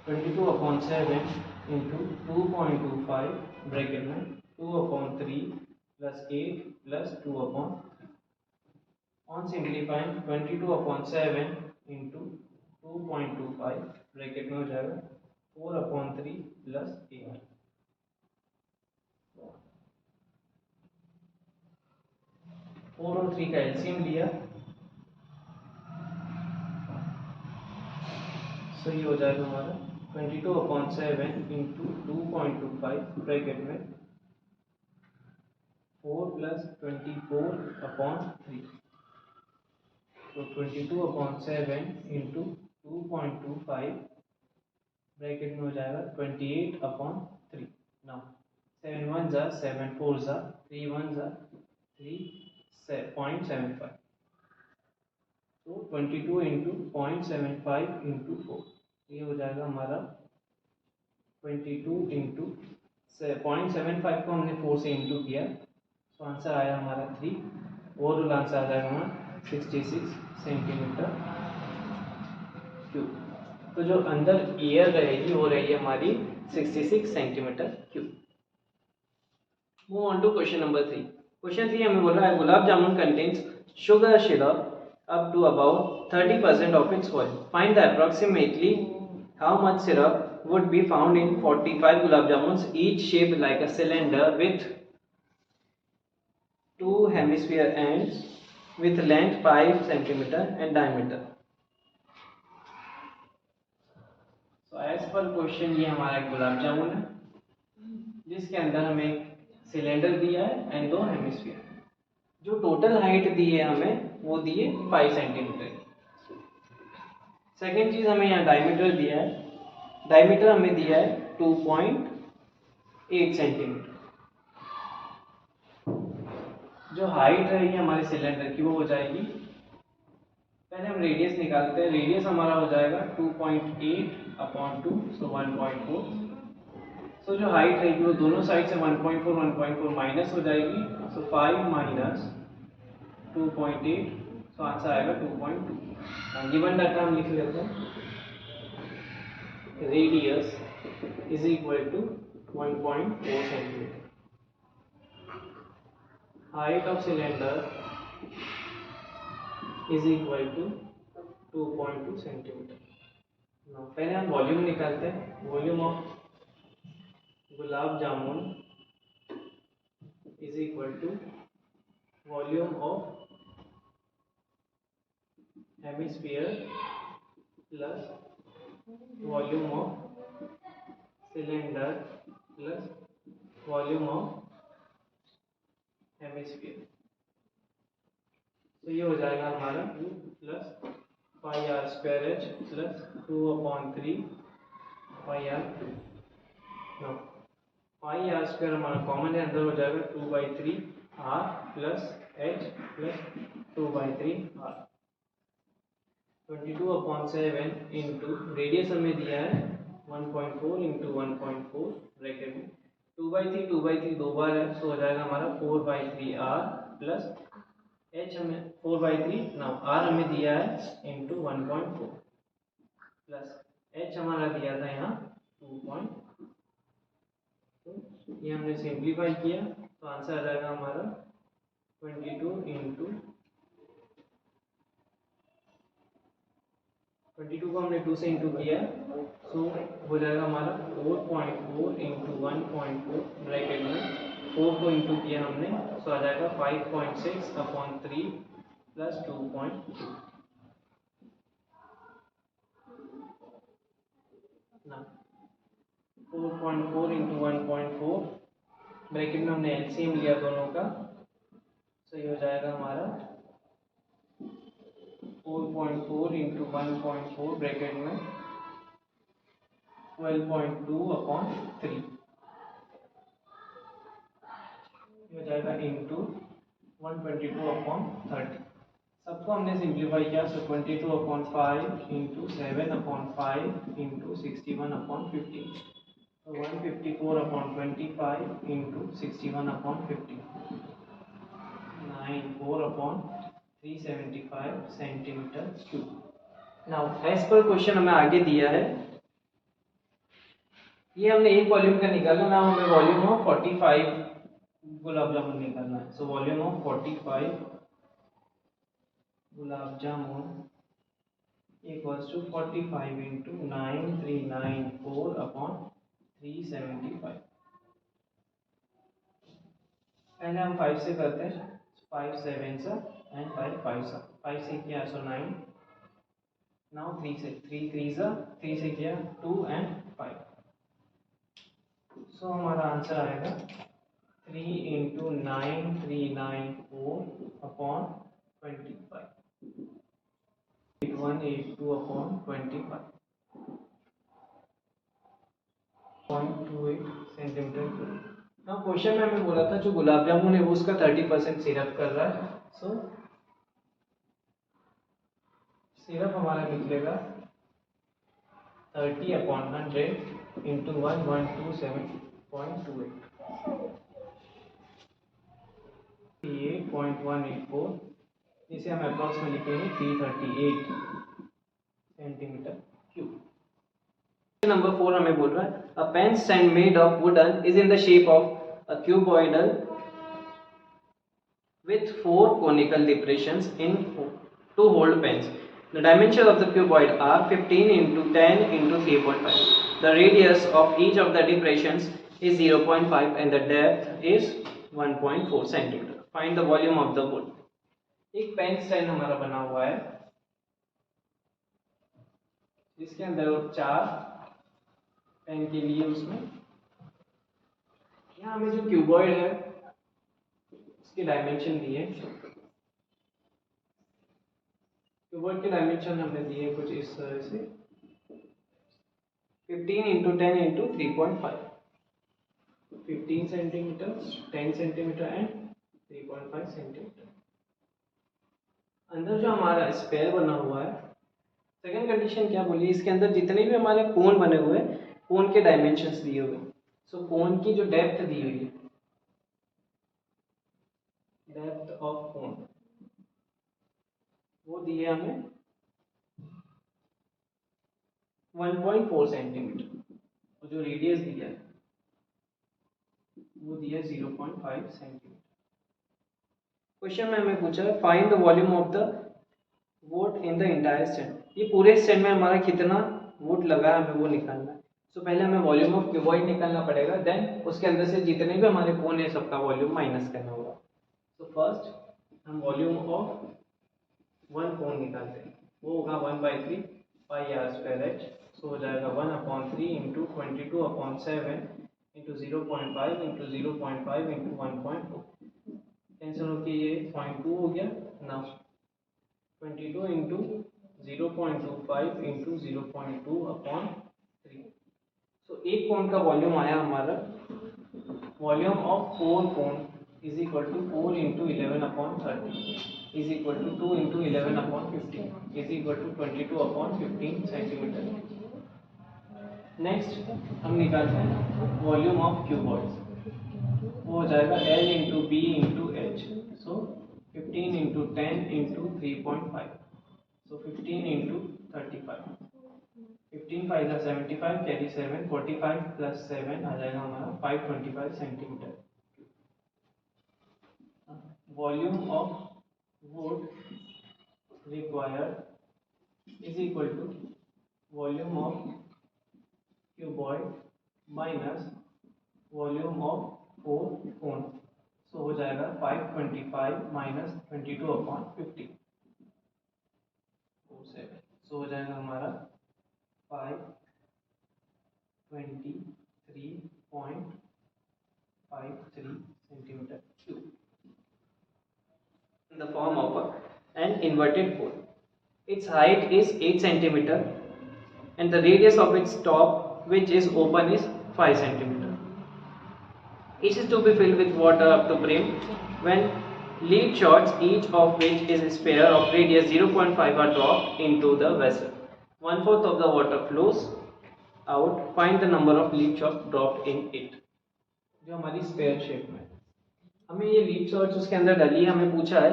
22/7 इंटू 2.25 ब्रैकेट में 2/3 plus 8 plus 2/3। On simplifying 22/7 into 2.25 bracket में हो जाएगा 4/3 प्लस 8। 4 और 3 का एलसीएम लिया, सो ये हो जाएगा हमारा 22/7 इंटू 2.25 ब्रैकेट में 4 प्लस 24/3। तो 22/7 इंटू 2.25 ब्रैकेट में हो जाएगा 28/3। नाउ 7 1 जा 7 4 जा 3 1 जा 3.75। तो 22 इंटू 0.75 इंटू 4, ये हो जाएगा हमारा 22 इंटू 0.75 को हमने 4 से इंटू किया, तो आंसर आया हमारा 3। ओवरऑल आंसर आ जाएगा हमारा 66 सेंटीमीटर क्यूब। तो जो अंदर एयर रहेगी वो रहेगी हमारी 66 centimetre cube. Move on to question number 3। Question 3 हमें बोल रहा है gulab jamun contains sugar syrup up to about 30% of its volume. Find the approximately how much syrup would be found in 45 gulab jamuns, each shaped like a cylinder with 2 hemisphere ends with length 5 cm and diameter. So as per question ये हमारा गुलाब जामुन है जिसके अंदर हमें cylinder दिया है and 2 hemisphere. जो total height दी है हमें वो दी है 5 सेंटीमीटर। सेकेंड चीज हमें यहाँ डायमीटर दिया है, डायमीटर हमें दिया है 2.8 सेंटीमीटर। जो हाइट रहेगी हमारे सिलेंडर की वो हो जाएगी, पहले हम रेडियस निकालते हैं। रेडियस हमारा हो जाएगा 2.8/2 सो 1.4। सो जो हाइट रहेगी वो दोनों साइड से 1.4 माइनस हो जाएगी, सो 5 माइनस 2.8, सो आंसर आएगा 2.2। गिवन डाटा हम लिख लेते हैं, radius is equal to 1.4 centimetre, height of cylinder is equal to 2.2 centimetre. पहले हम वॉल्यूम निकालते हैं। Volume of gulab jamun is equal to volume of hemisphere plus volume of cylinder plus volume of hemisphere. तो ये हो जाएगा हमारा plus pi are square H plus 2/3 pi R. Pi are square हमारा कॉमन है, अंदर हो जाएगा 2/3 R plus H plus 2/3 are. 22/7 into radius हमें दिया है 1.4 इंटू 1.4 ब्रैकेट में 2/3 दो बार है, तो हो जाएगा हमारा 4/3 आर प्लस एच हमें 4/3 नाउ आर हमें दिया है इंटू 1.4 प्लस एच हमारा दिया था यहाँ 2.2। तो ये हमने सिंप्लीफाई किया तो आंसर आ जाएगा हमारा 22 इंटू 22 को हमने 2 से इंटू किया, सो हो जाएगा हमारा 4.4 इंटू 1.4 ब्रैकेट में 4 को इंटू किया हमने, सो आ जाएगा 5.6 अपॉन 3 प्लस 2.2 ना 4.4 इंटू 1.4 ब्रैकेट में हमने एलसीएम लिया दोनों का, सो ये हो जाएगा हमारा 4.4 इंटू 1.4 ब्रैकेट में 12.2 अपॉन 3 हो जाएगा इंटू 122 अपॉन 30। सबको हमने सिंप्लीफाई किया, so 22 upon 5 into 7 upon 5 into 61 upon 15, तो 154 upon 25 into 61 upon 15, 94 upon 375 centimetre cube. Now as per question हमें आगे दिया है, ये हमने एक वॉल्यूम का निकाला ना, हमें वॉल्यूम ऑफ 45 गुलाब जामुन निकालना है। So volume of 45 gulab jamun equals to 45 into 9394 upon 375। पहले हम 5 से करते हैं, 5 7 सा एंड 5 5 सा, 5 से किया सो 9, नाउ 3 से 3 3 सा, 3 से किया 2 एंड 5, सो हमारा आंसर आएगा 3 into 9394 upon 25, 8182 upon 25, 0.28 centimetre cube. ना क्वेश्चन में हमें बोला था जो गुलाब जामुन है वो उसका 30% सिरप कर रहा है, सो सिरप हमारा निकलेगा 30 अपॉन 100 इंटू 1127.28, 8.184, जिसे हम अप्रॉक्स में लिखेंगे 338 सेंटीमीटर क्यूब। नंबर 4 हमें बोल रहा है a pen stand made of wooden is in the shape of a cuboidal with 4 conical depressions in to hold pens. The dimensions of the cuboid are 15 into 10 into 3.5. The radius of each of the depressions is 0.5 and the depth is 1.4 centimeter. Find the volume of the wood. एक pen stand हमारा बना हुआ है जिसके अंदर 4 pen के लिए उसमें यहाँ हमें जो क्यूबॉइड है उसके डायमेंशन दिए, क्यूबॉइड के डायमेंशन हमने दिए कुछ इस तरह से 15 into 10 into 3.5, 15 centimetre 10 centimetre and 3.5 centimetre. अंदर जो हमारा स्क्वायर बना हुआ है, सेकंड कंडीशन क्या बोली, इसके अंदर जितने भी हमारे कोन बने हुए हैं कोन के डायमेंशंस दिए हुए, सो कोन की जो डेप्थ दी हुई है, डेप्थ ऑफ कोन वो दिए हमें 1.4 सेंटीमीटर और जो रेडियस दिया है वो दिया 0.5 सेंटीमीटर। क्वेश्चन में हमें पूछा है find the volume of the would in the entire stand, ये पूरे स्टैंड में हमारा कितना वुड लगा है हमें वो निकालना है। सो पहले हमें वॉल्यूम ऑफ क्यूबॉइड निकालना पड़ेगा, देन उसके अंदर से जितने भी हमारे कोन है सबका वॉल्यूम माइनस करना होगा। सो फर्स्ट हम वॉल्यूम ऑफ वन कोन निकालते हैं, वो होगा 1/3 पाई आर स्क्वायर एच, सो हो जाएगा 1/3 into 22/7 into 0.5 into 0.5 into 1.4, cancel होकर ये 0.2 हो गया। नाउ 22 इंटू 0.25 इंटू 0.2/3, सो एक कोन का वॉल्यूम आया हमारा, volume of 4 cone is equal to 4 into 11/30 is equal to 2 into 11/15 is equal to 22/15 centimetre. Next हम निकालते हैं वॉल्यूम ऑफ क्यूबॉइड्स, वो हो जाएगा L into B into H, so 15 into 10 into 3.5, so 15 into 35, 15 5 75 carry 7 45 plus 7 आ जाएगा हमारा 525 centimetre. Volume of wood required is equal to volume of cuboid minus volume of 4 cone. So हो जाएगा 525 minus 22/50 47। सो हो जाएगा हमारा 523.53 centimetre cube in the form of an inverted pole. Its height is 8 centimeter and the radius of its top, which is open, is 5 centimeter. Each is to be filled with water up to brim. When lead shots, each of which is a sphere of radius 0.5, are dropped into the vessel. 1/4 of the water flows out. Find the number of lead shots dropped in it. जो हमारी spare shape में हमें ये lead shots उसके अंदर डली, हमें पूछा है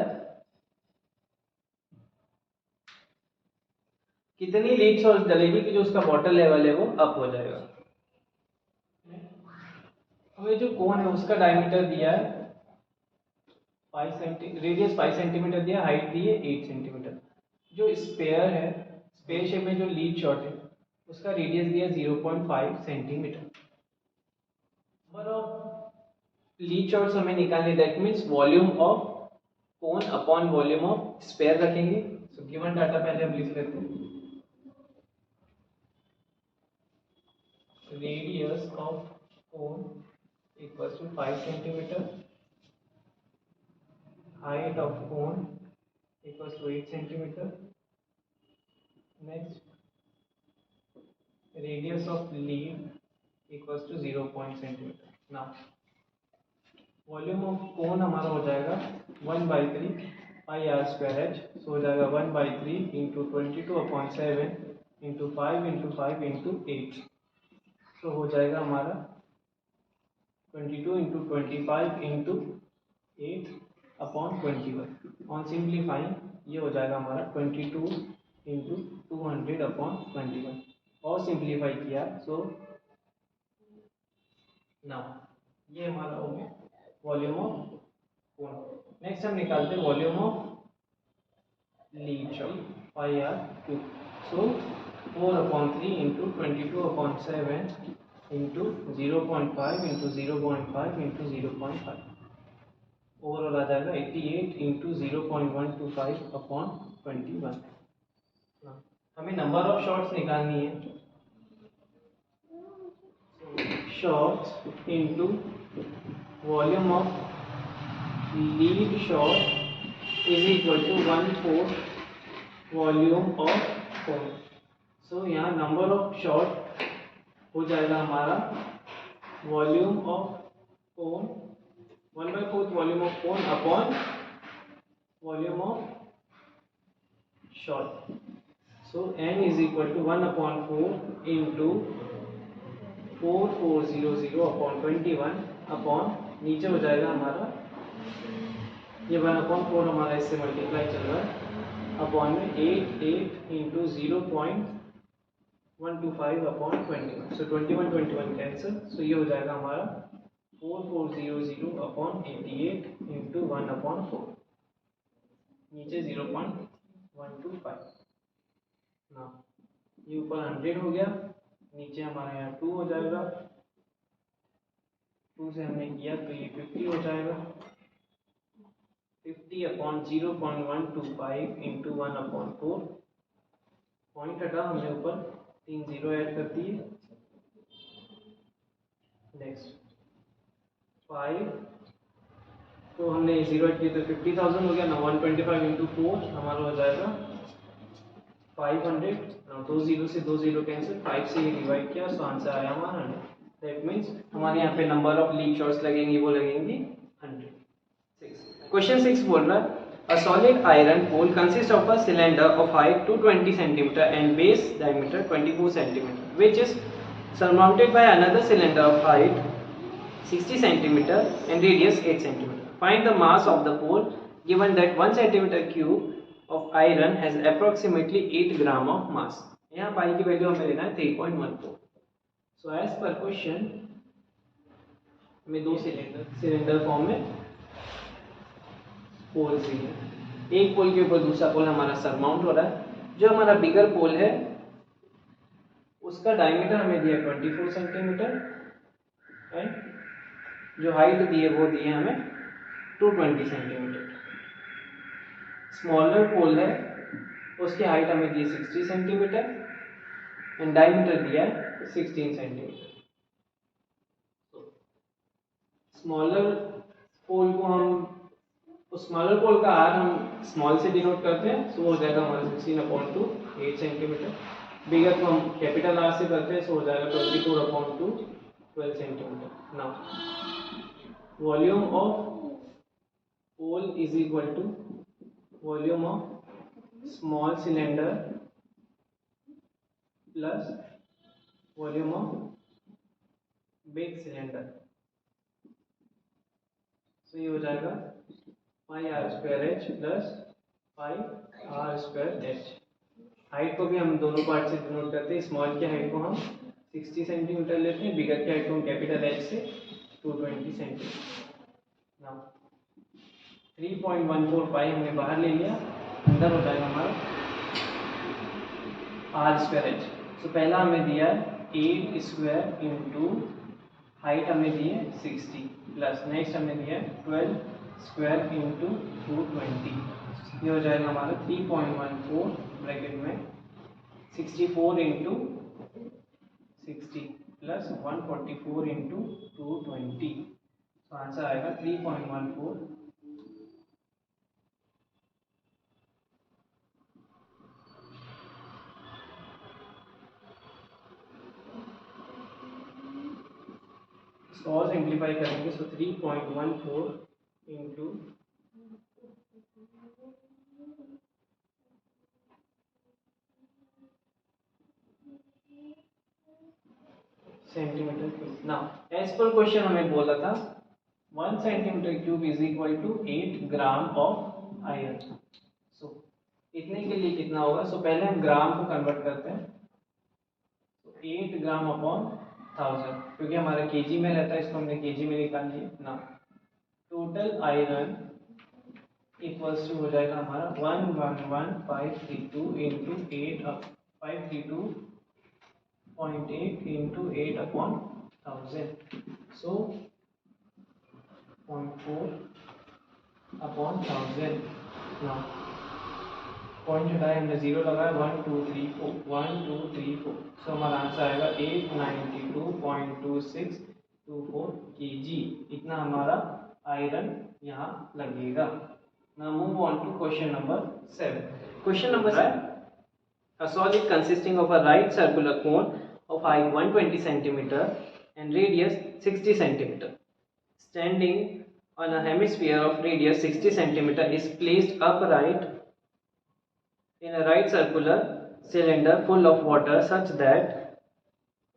कितनी लीड शॉट्स डलेगी कि जो उसका वाटर लेवल है वो अप हो जाएगा। हमें जो कोन है उसका डायमीटर दिया है 5 सेंटीमीटर, रेडियस 5 सेंटीमीटर दिया, हाइट दी है 8 सेंटीमीटर। जो स्पेयर है, स्पेयर शेप में जो लीड शॉट है उसका रेडियस दिया 0.5 centimetre. Number of lead shots हमें निकालने, that means volume of cone upon volume of sphere रखेंगे। सो गिवन डाटा पहले हम लिख लेते हैं। Radius of cone equals to 5 centimetre, height of cone equals to 8 centimeter. Next, radius of lead equals to 0. centimeter. Now, volume of cone हमारा हो जाएगा 1/3 pi r square h. So हो जाएगा 1/3 into 22/7 into 5 into 5 into 8. So हो जाएगा हमारा 22 into 25 into 8 upon 21। On simplifying ये हो जाएगा हमारा 22 इंटू 200 अपॉन 21 और सिंप्लीफाई किया। सो नाउ ये हमारा हो गया वॉल्यूम ऑफ कोन। नेक्स्ट हम निकालते हैं volume of lead shot pi are cube. So 4/3 into 22/7 into 0.5 into 0.5 into 0.5 overall आ जाएगा 88 इंटू 0.125 अपॉन 21। हमें नंबर ऑफ शॉट्स निकालनी है। Shots into volume of lead shot is equal to 1/4 volume of cone. So यहाँ number of shot हो जाएगा हमारा volume of cone 1/4 volume of cone upon volume of shot. So n is equal to 1/4 into 4400 upon 21 upon नीचे हो जाएगा हमारा ये 1/4 हमारा इससे मल्टीप्लाई चल रहा है अपॉन में 8 इंटू 0.125 अपॉन 21। सो 21 कैंसिल। सो ये हो जाएगा हमारा 4400 अपॉन 88 इंटू 1/4 नीचे 0.125। ना ये ऊपर 100 हो गया, नीचे हमारे यहाँ 2 हो जाएगा, 2 से हमने किया तो ये 50 हो जाएगा। 50 अपॉन 0.125 इंटू 1/4 पॉइंट हटा, हमने ऊपर 3 0 ऐड कर दिए। नेक्स्ट 5 तो हमने 0 ऐड किया तो 50,000 हो गया ना। 125 इंटू 4 हमारा हो जाएगा 500 ना। 2 0 से 2 0 कैंसिल, 5 से ये डिवाइड किया सो आंसर आया हमारा 100। दैट मीन्स हमारे यहाँ पे नंबर ऑफ लीड शॉट्स लगेंगी वो लगेंगी 100। क्वेश्चन 6 बोल रहा है a solid iron pole consists of a cylinder of height 220 cm and base diameter 24 cm which is surmounted by another cylinder of height 60 cm and radius 8 cm. Find the mass of the pole given that 1 cm cube of iron has approximately 8 gram of mass. यहाँ पाई की value हमें लेना है 3.14। So as per question हमें दो cylinder form में पोल चाहिए, एक पोल के ऊपर दूसरा पोल हमारा सरमाउंट हो रहा है। जो हमारा बिगर पोल है उसका डायमीटर हमें दिया 24 सेंटीमीटर एंड जो हाइट दी है वो दी है हमें 220 सेंटीमीटर। स्मॉलर पोल है उसकी हाइट हमें दी है 60 सेंटीमीटर एंड डायमीटर दिया है 16 सेंटीमीटर। स्मॉलर पोल को हम उस स्मॉलर पोल का आर हम स्मॉल से डिनोट करते हैं, सो हो जाएगा हमारा 16/2 8 सेंटीमीटर। बिगर को हम कैपिटल आर से करते हैं, सो हो जाएगा 24/2 12 centimetre. Now volume of pole is equal to volume of small cylinder plus volume of big cylinder. So ये हो जाएगा pi are square H plus pi are square H. Height को भी हम दोनों पार्ट से डिनोट करते हैं। स्मॉल की हाइट को हम 60 सेंटीमीटर लेते हैं, बिगर की हाइट को हम कैपिटल एच से 220 सेंटीमीटर। नाउ 3.14 पाई हमने बाहर ले लिया, अंदर हो जाएगा हमारा आर स्क्वायर एच। सो पहला हमें दिया 8 स्क्वायर इंटू हाइट हमें दी है 60 प्लस नेक्स्ट हमें दिया 12 स्क्वायर इंटू 220। ये हो जाएगा हमारा 3.14 ब्रैकेट में 64 इंटू 60 प्लस 144 इंटू 220। तो आंसर आएगा 3.14। इसको और सिंप्लीफाई करेंगे, so 3.14 into centimetre cube. Now as per question हमें बोला था 1 centimetre cube is equal to 8 gram of iron. So इतने के लिए कितना होगा? सो पहले हम ग्राम को कन्वर्ट करते हैं, तो 8 ग्राम अपॉन 1000, क्योंकि हमारा केजी में रहता है, इसको हमने केजी में निकाल लिया ना। टोटल आयरन इक्वल्स टू हो जाएगा हमारा 111,532 इंटू 8 532.8 इंटू 8 अपॉन 1000। सो 0.4 अपॉन 1000। नाउ पॉइंट हटाए हमने, जीरो लगाया, 1 2 3 4 1 2 3 4। सो हमारा आंसर आएगा 892.2624 kg। इतना हमारा आयरन यहाँ लगेगा। Now move on to question number 7। Question number 7, a solid consisting of a right circular cone of height 120 centimeter and radius 60 centimeter standing on a hemisphere of radius 60 centimeter is placed upright in a right circular cylinder full of water such that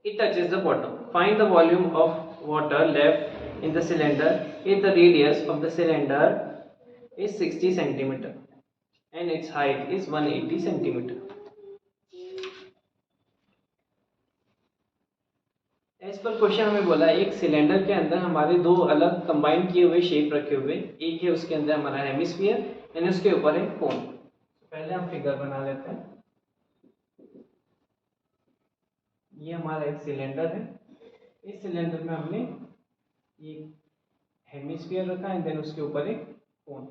it touches the bottom. Find the volume of water left in the cylinder if the radius of the cylinder is 60 centimeter and its height is 180 centimeter. As per question हमें बोला एक cylinder के अंदर हमारे दो अलग combine किए हुए शेप रखे हुए, एक है उसके अंदर हमारा हेमिस्फीयर यानी उसके ऊपर है कोन। पहले हम फिगर बना लेते हैं। ये हमारा एक सिलेंडर है, इस सिलेंडर में हमने ये हेमिस्फीयर रखा है, देन उसके ऊपर एक cone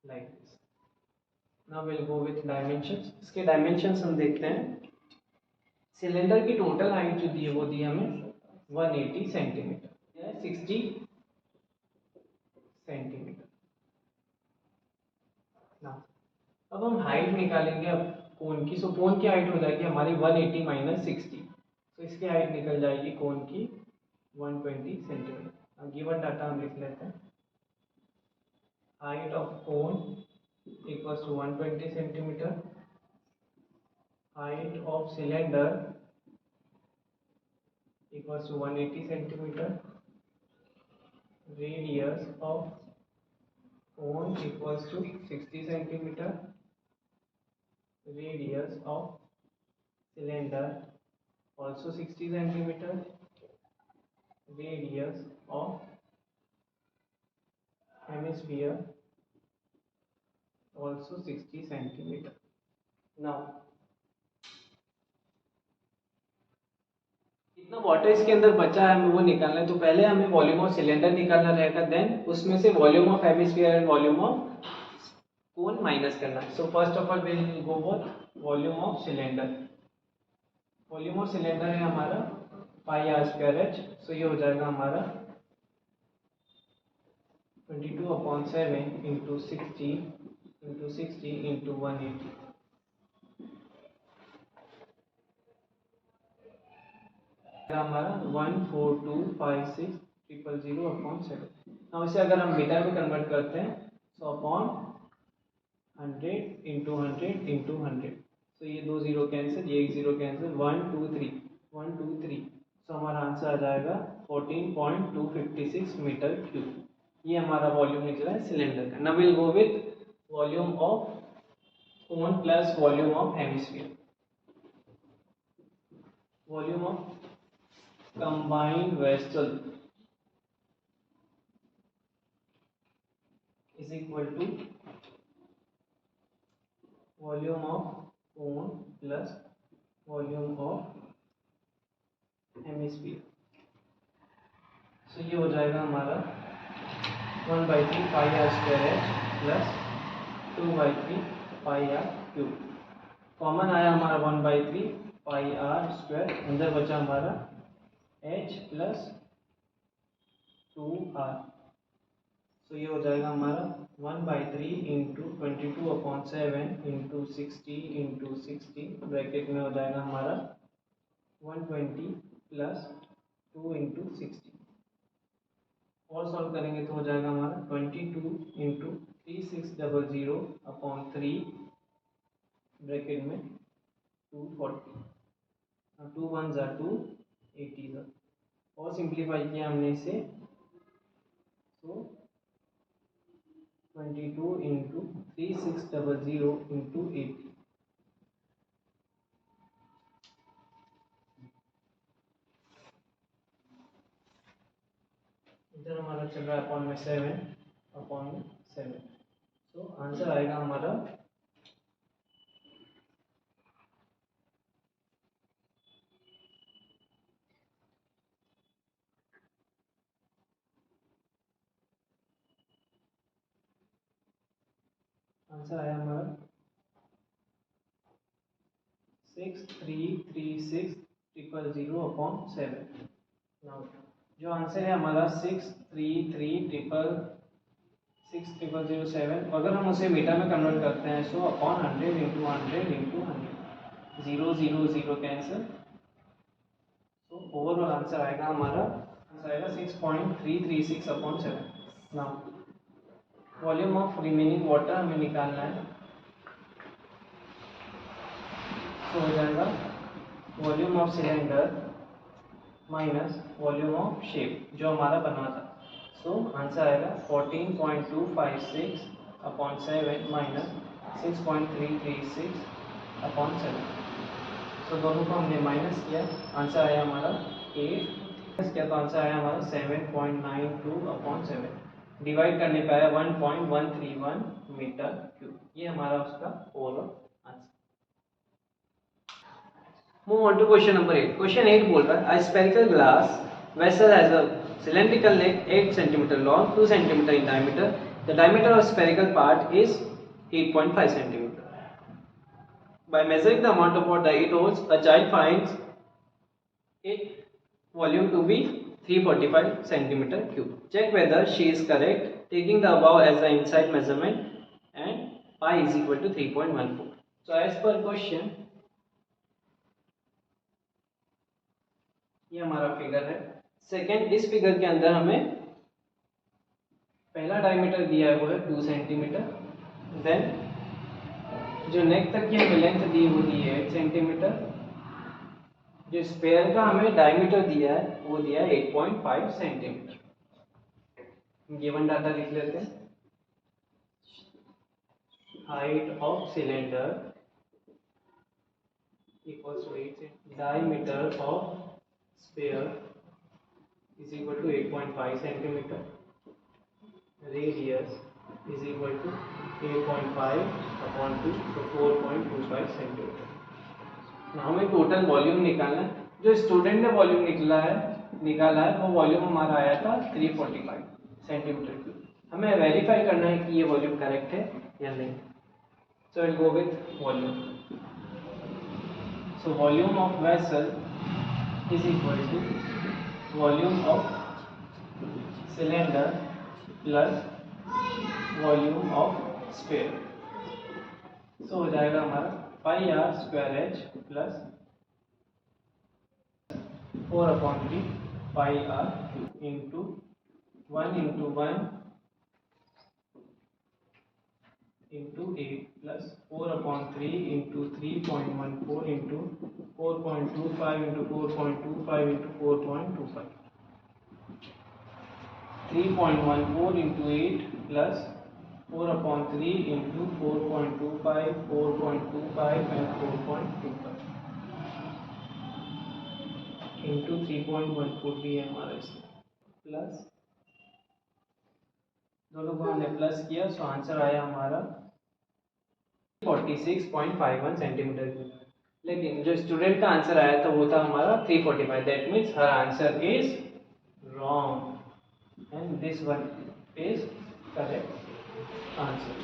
like this. Now will go with dimensions. इसके डायमेंशंस हम देखते हैं। सिलेंडर की टोटल हाइट जो दी है वो दी हमें 180 सेंटीमीटर, 60 सेंटीमीटर। अब हम हाइट निकालेंगे अब कोन की। सो कोन की हाइट हो जाएगी हमारी 180 माइनस 60, तो इसकी हाइट निकल जाएगी कोन की 120 सेंटीमीटर। अब गिवन डाटा हम लिख लेते हैं। Height of cone equals to 120 centimetre, height of cylinder equals to 180 centimeter, radius of cone equals to 60 centimeter radius of cylinder also 60 centimeter, radius of hemisphere also 60 centimeter. Now कितना water इसके अंदर बचा है हमें वो निकालना है। तो पहले हमें वॉल्यूम ऑफ सिलेंडर निकालना रहेगा, देन उसमें से volume of hemisphere and volume of cone minus करना है। So first of all will go with volume of cylinder. Volume of cylinder है हमारा पाई आर स्क्वायर एच। सो ये हो जाएगा हमारा 22/7 इंटू 60 इंटू 180 हमारा 14256,000/7। now इसे अगर हम मीटर में कन्वर्ट करते हैं सो अपॉन 100 इंटू 100। सो ये 2 0 कैंसिल, ये 1 0 कैंसिल, 1 2 3 सो हमारा आंसर आ जाएगा 14.256 मीटर क्यूब। ये हमारा वॉल्यूम निकला है सिलेंडर का। Now will go with volume of cone plus volume of hemisphere. Volume of combined vessel is equal to volume of cone plus volume of hemisphere। so ये हो जाएगा हमारा 1/3 pi are square H plus 2/3 pi are cube. Common आया हमारा 1/3 pi are square, अंदर बचा हमारा h plus 2r। सो ये हो जाएगा हमारा 1/3 इंटू 22/7 इंटू 60 ब्रैकेट में हो जाएगा हमारा 120 प्लस 2 इंटू 60 और सॉल्व करेंगे तो हो जाएगा हमारा 22 इंटू 3600/3 ब्रैकेट में 240। 2 1 ज़ा 2 80 ज़ा और सिंप्लीफाई किया हमने इसे तो 22 इंटू 3600 इंटू 80। इधर हमारा चल रहा है अपॉन में 7 तो आंसर आएगा हमारा आया हमारा 6336,000/7। नाउ जो आंसर है हमारा 6336,000/7, अगर हम उसे मीटर में कन्वर्ट करते हैं so upon 100 into 100 into 100, 0 0 0 cancel. तो ओवरऑल आंसर आएगा हमारा 6.336/7। Now volume of remaining water हमें निकालना है। तो हो जाएगा volume of cylinder minus volume of shape जो हमारा बना था। सो आंसर आएगा 14.256/7 माइनस 6.336/7। सो दोनों को हमने माइनस किया, आंसर आया हमारा 8 किया तो आंसर आया हमारा 7.92/7। डिवाइड करने पे आया 1.131 मीटर क्यूब। ये हमारा उसका overall answer. Move on to question number 8। Question 8 बोल रहा है spherical glass vessel has a cylindrical neck 8 cm long, 2 cm in diameter. The diameter of spherical part is 8.5 cm. By measuring the amount of water it holds, a child finds its volume to be 345 cm cube. Check whether she is correct, taking the above as the inside measurement and pi is equal to 3.14. So as per question, ये हमारा figure है। Second, इस figure के अंदर हमें पहला diameter दिया है वो है 2 सेंटीमीटर। देन जो नेक तक की हमें लेंथ दी वो दी है 8 सेंटीमीटर। जो स्पेयर का हमें डायमीटर दिया है वो दिया है 8.5 सेंटीमीटर। गिवन डाटा लिख लेते हैं। Height of cylinder equals to 8 diameter of sphere is equal to 8.5 centimeter, radius is equal to 8.5 upon 2, so 4.25 centimeter. हमें टोटल वॉल्यूम निकालना है। जो स्टूडेंट ने वॉल्यूम निकाला है वो वॉल्यूम हमारा आया था 345 सेंटीमीटर क्यूब। हमें वेरीफाई करना है कि ये वॉल्यूम करेक्ट है या नहीं। So will go with volume. So volume of vessel is equal to volume of cylinder plus volume of sphere. So हो जाएगा हमारा pi are square H plus 4/3 pi R into 1 into 1 into 8 plus 4/3 into 3.14 into 4.25 into 4.25 into 4.25 3.14 into 8 plus 4/3 into 4.25 4.25 and 4.25 into 3.14 भी है हमारा इसमें plus दोनों को हमने प्लस किया। सो आंसर आया हमारा 46.51 सेंटीमीटर क्यूब। लेकिन जो स्टूडेंट का आंसर आया था वो था हमारा 345। That means her answer is wrong and this one is correct answer.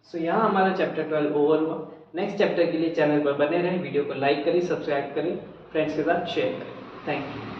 So यहाँ हमारा चैप्टर 12 ओवर हुआ। नेक्स्ट चैप्टर के लिए चैनल पर बने रहें, वीडियो को लाइक करें, सब्सक्राइब करें, फ्रेंड्स के साथ शेयर करें। Thank you.